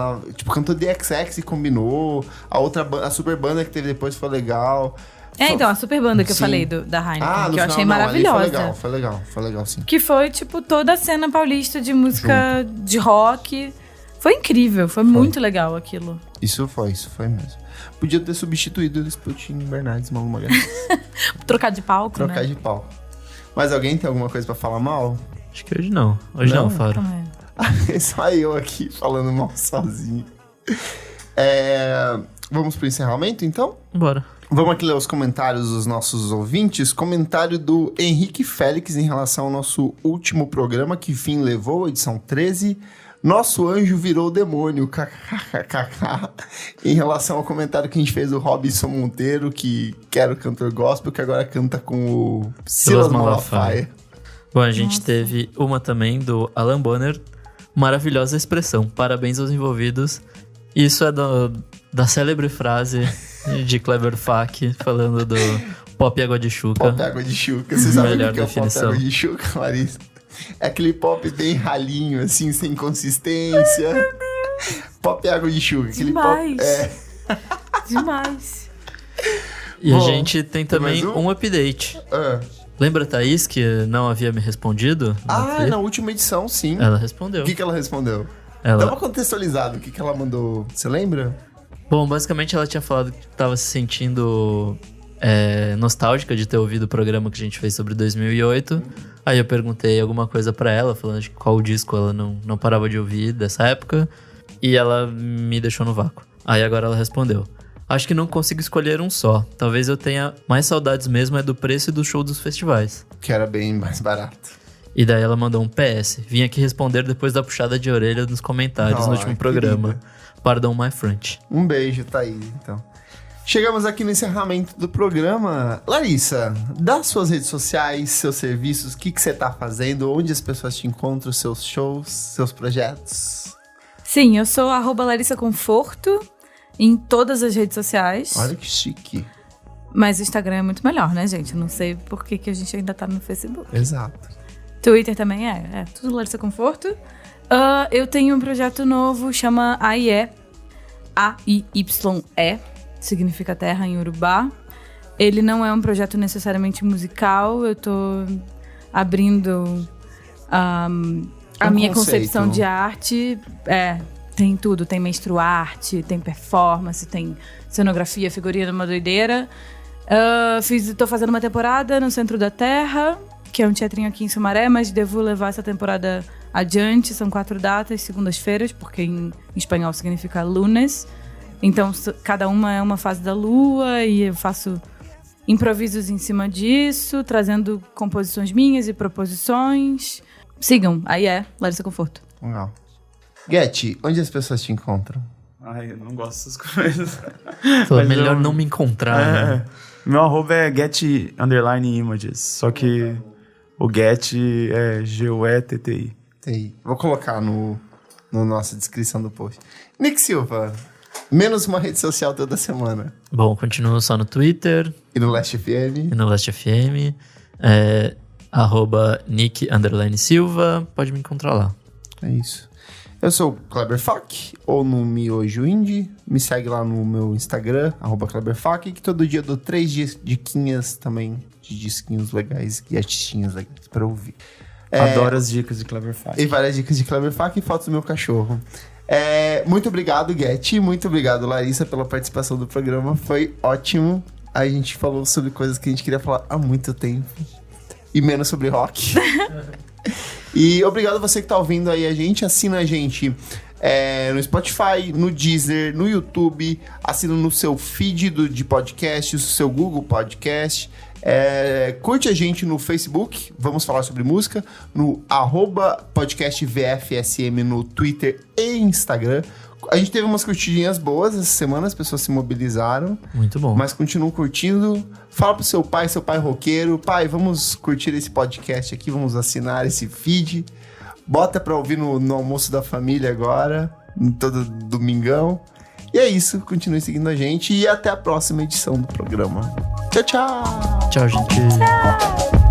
cantou DXX e combinou. A super banda que teve depois foi legal. Então, a super banda que eu Sim. falei da Heineken, que eu achei ali maravilhosa. Foi legal, sim. Que foi, tipo, toda a cena paulista de música de rock. Foi incrível, foi muito legal aquilo. Isso foi mesmo. Podia ter substituído eles pro Tim Bernardes, Malu Magalhães. Trocar de palco, Trocar né? de palco. Mas alguém tem alguma coisa pra falar mal? Acho que hoje não. Hoje não, Faro. Também. Só eu aqui falando mal sozinho. Vamos pro encerramento, então? Bora. Vamos aqui ler os comentários dos nossos ouvintes. Comentário do Henrique Félix em relação ao nosso último programa, Que Fim Levou, edição 13. Nosso anjo virou demônio, kkkk. Em relação ao comentário que a gente fez do Robinson Monteiro, que era o cantor gospel, que agora canta com o Silas Malafaia. Bom, a gente teve uma também do Alan Bonner. Maravilhosa expressão. Parabéns aos envolvidos. Isso é da célebre frase de Kleber Fak falando do pop água de chuca. Pop água de chuca. Você sabe Melhor o que é o pop definição. água de chuca, Larissa? É aquele pop bem ralinho, assim, sem consistência. Pop água de chuca. Aquele Demais. pop... Demais. E Bom, a gente tem também mais um? um update. Ah, Lembra a Thaís que não havia me respondido? na última edição, sim. Ela respondeu. O que ela respondeu? Dá uma Ela... contextualizada. O que ela mandou? Você lembra? Bom, basicamente ela tinha falado que tava se sentindo nostálgica de ter ouvido o programa que a gente fez sobre 2008. Aí eu perguntei alguma coisa pra ela, falando de qual disco ela não parava de ouvir dessa época. E ela me deixou no vácuo. Aí agora ela respondeu: acho que não consigo escolher um só. Talvez eu tenha mais saudades mesmo do preço e do show dos festivais. Que era bem mais barato. E daí ela mandou um PS. Vim aqui responder depois da puxada de orelha nos comentários no último programa. querida. Pardon my French. Um beijo, Thaís, então. Chegamos aqui no encerramento do programa. Larissa, dá suas redes sociais, seus serviços, o que você tá fazendo, onde as pessoas te encontram, seus shows, seus projetos. Sim, eu sou @Larissa Conforto em todas as redes sociais. Olha que chique. Mas o Instagram é muito melhor, né, gente? Eu não sei por que a gente ainda tá no Facebook. Exato. Twitter também é tudo Larissa Conforto. Eu tenho um projeto novo, chama AIE. AIYE, significa terra em Urubá. Ele não é um projeto necessariamente musical, eu tô abrindo a minha concepção de arte. Tem tudo, tem menstruarte, tem performance, tem cenografia, figurino, uma doideira. Tô fazendo uma temporada no Centro da Terra, que é um teatrinho aqui em Sumaré, mas devo levar essa temporada adiante. São 4 datas, segundas-feiras, porque em espanhol significa lunes. Então, cada uma é uma fase da lua e eu faço improvisos em cima disso, trazendo composições minhas e proposições. Sigam, aí Larissa Conforto. Legal. Getty, onde as pessoas te encontram? Ai, eu não gosto dessas coisas. Falou, Mas melhor eu- não me encontrar. Né? Meu arroba é get_images, só que o get é GUETTI. Tem. Vou colocar no nossa descrição do post. Nick Silva, menos uma rede social toda semana. Bom, continuo só no Twitter E no Last FM. e no Last FM. @Nick_Silva. Pode me encontrar lá. É isso. Eu sou o Kleber Fak, ou no Miojo Indie. Me segue lá no meu Instagram, @KleberFak, que todo dia eu dou 3 diquinhas também, de disquinhos legais e artistinhas legais pra ouvir. Adoro as dicas de Kleber Fak. E várias dicas de Kleber Fak e fotos do meu cachorro. Muito obrigado, Getty. Muito obrigado, Larissa, pela participação do programa. Foi ótimo. A gente falou sobre coisas que a gente queria falar há muito tempo. E menos sobre rock. E obrigado você que tá ouvindo aí a gente. Assina a gente no Spotify, no Deezer, no YouTube. Assina no seu feed de podcast, no seu Google Podcast. Curte a gente no Facebook, vamos falar sobre música, no @podcastvfsm no Twitter e Instagram. A gente teve umas curtidinhas boas essa semana, as pessoas se mobilizaram, Muito bom. mas continuam curtindo. Fala pro seu pai roqueiro: pai, vamos curtir esse podcast aqui, vamos assinar esse feed. Bota pra ouvir no almoço da família agora, todo domingão. E é isso, continue seguindo a gente e até a próxima edição do programa. Tchau, tchau! Tchau, gente.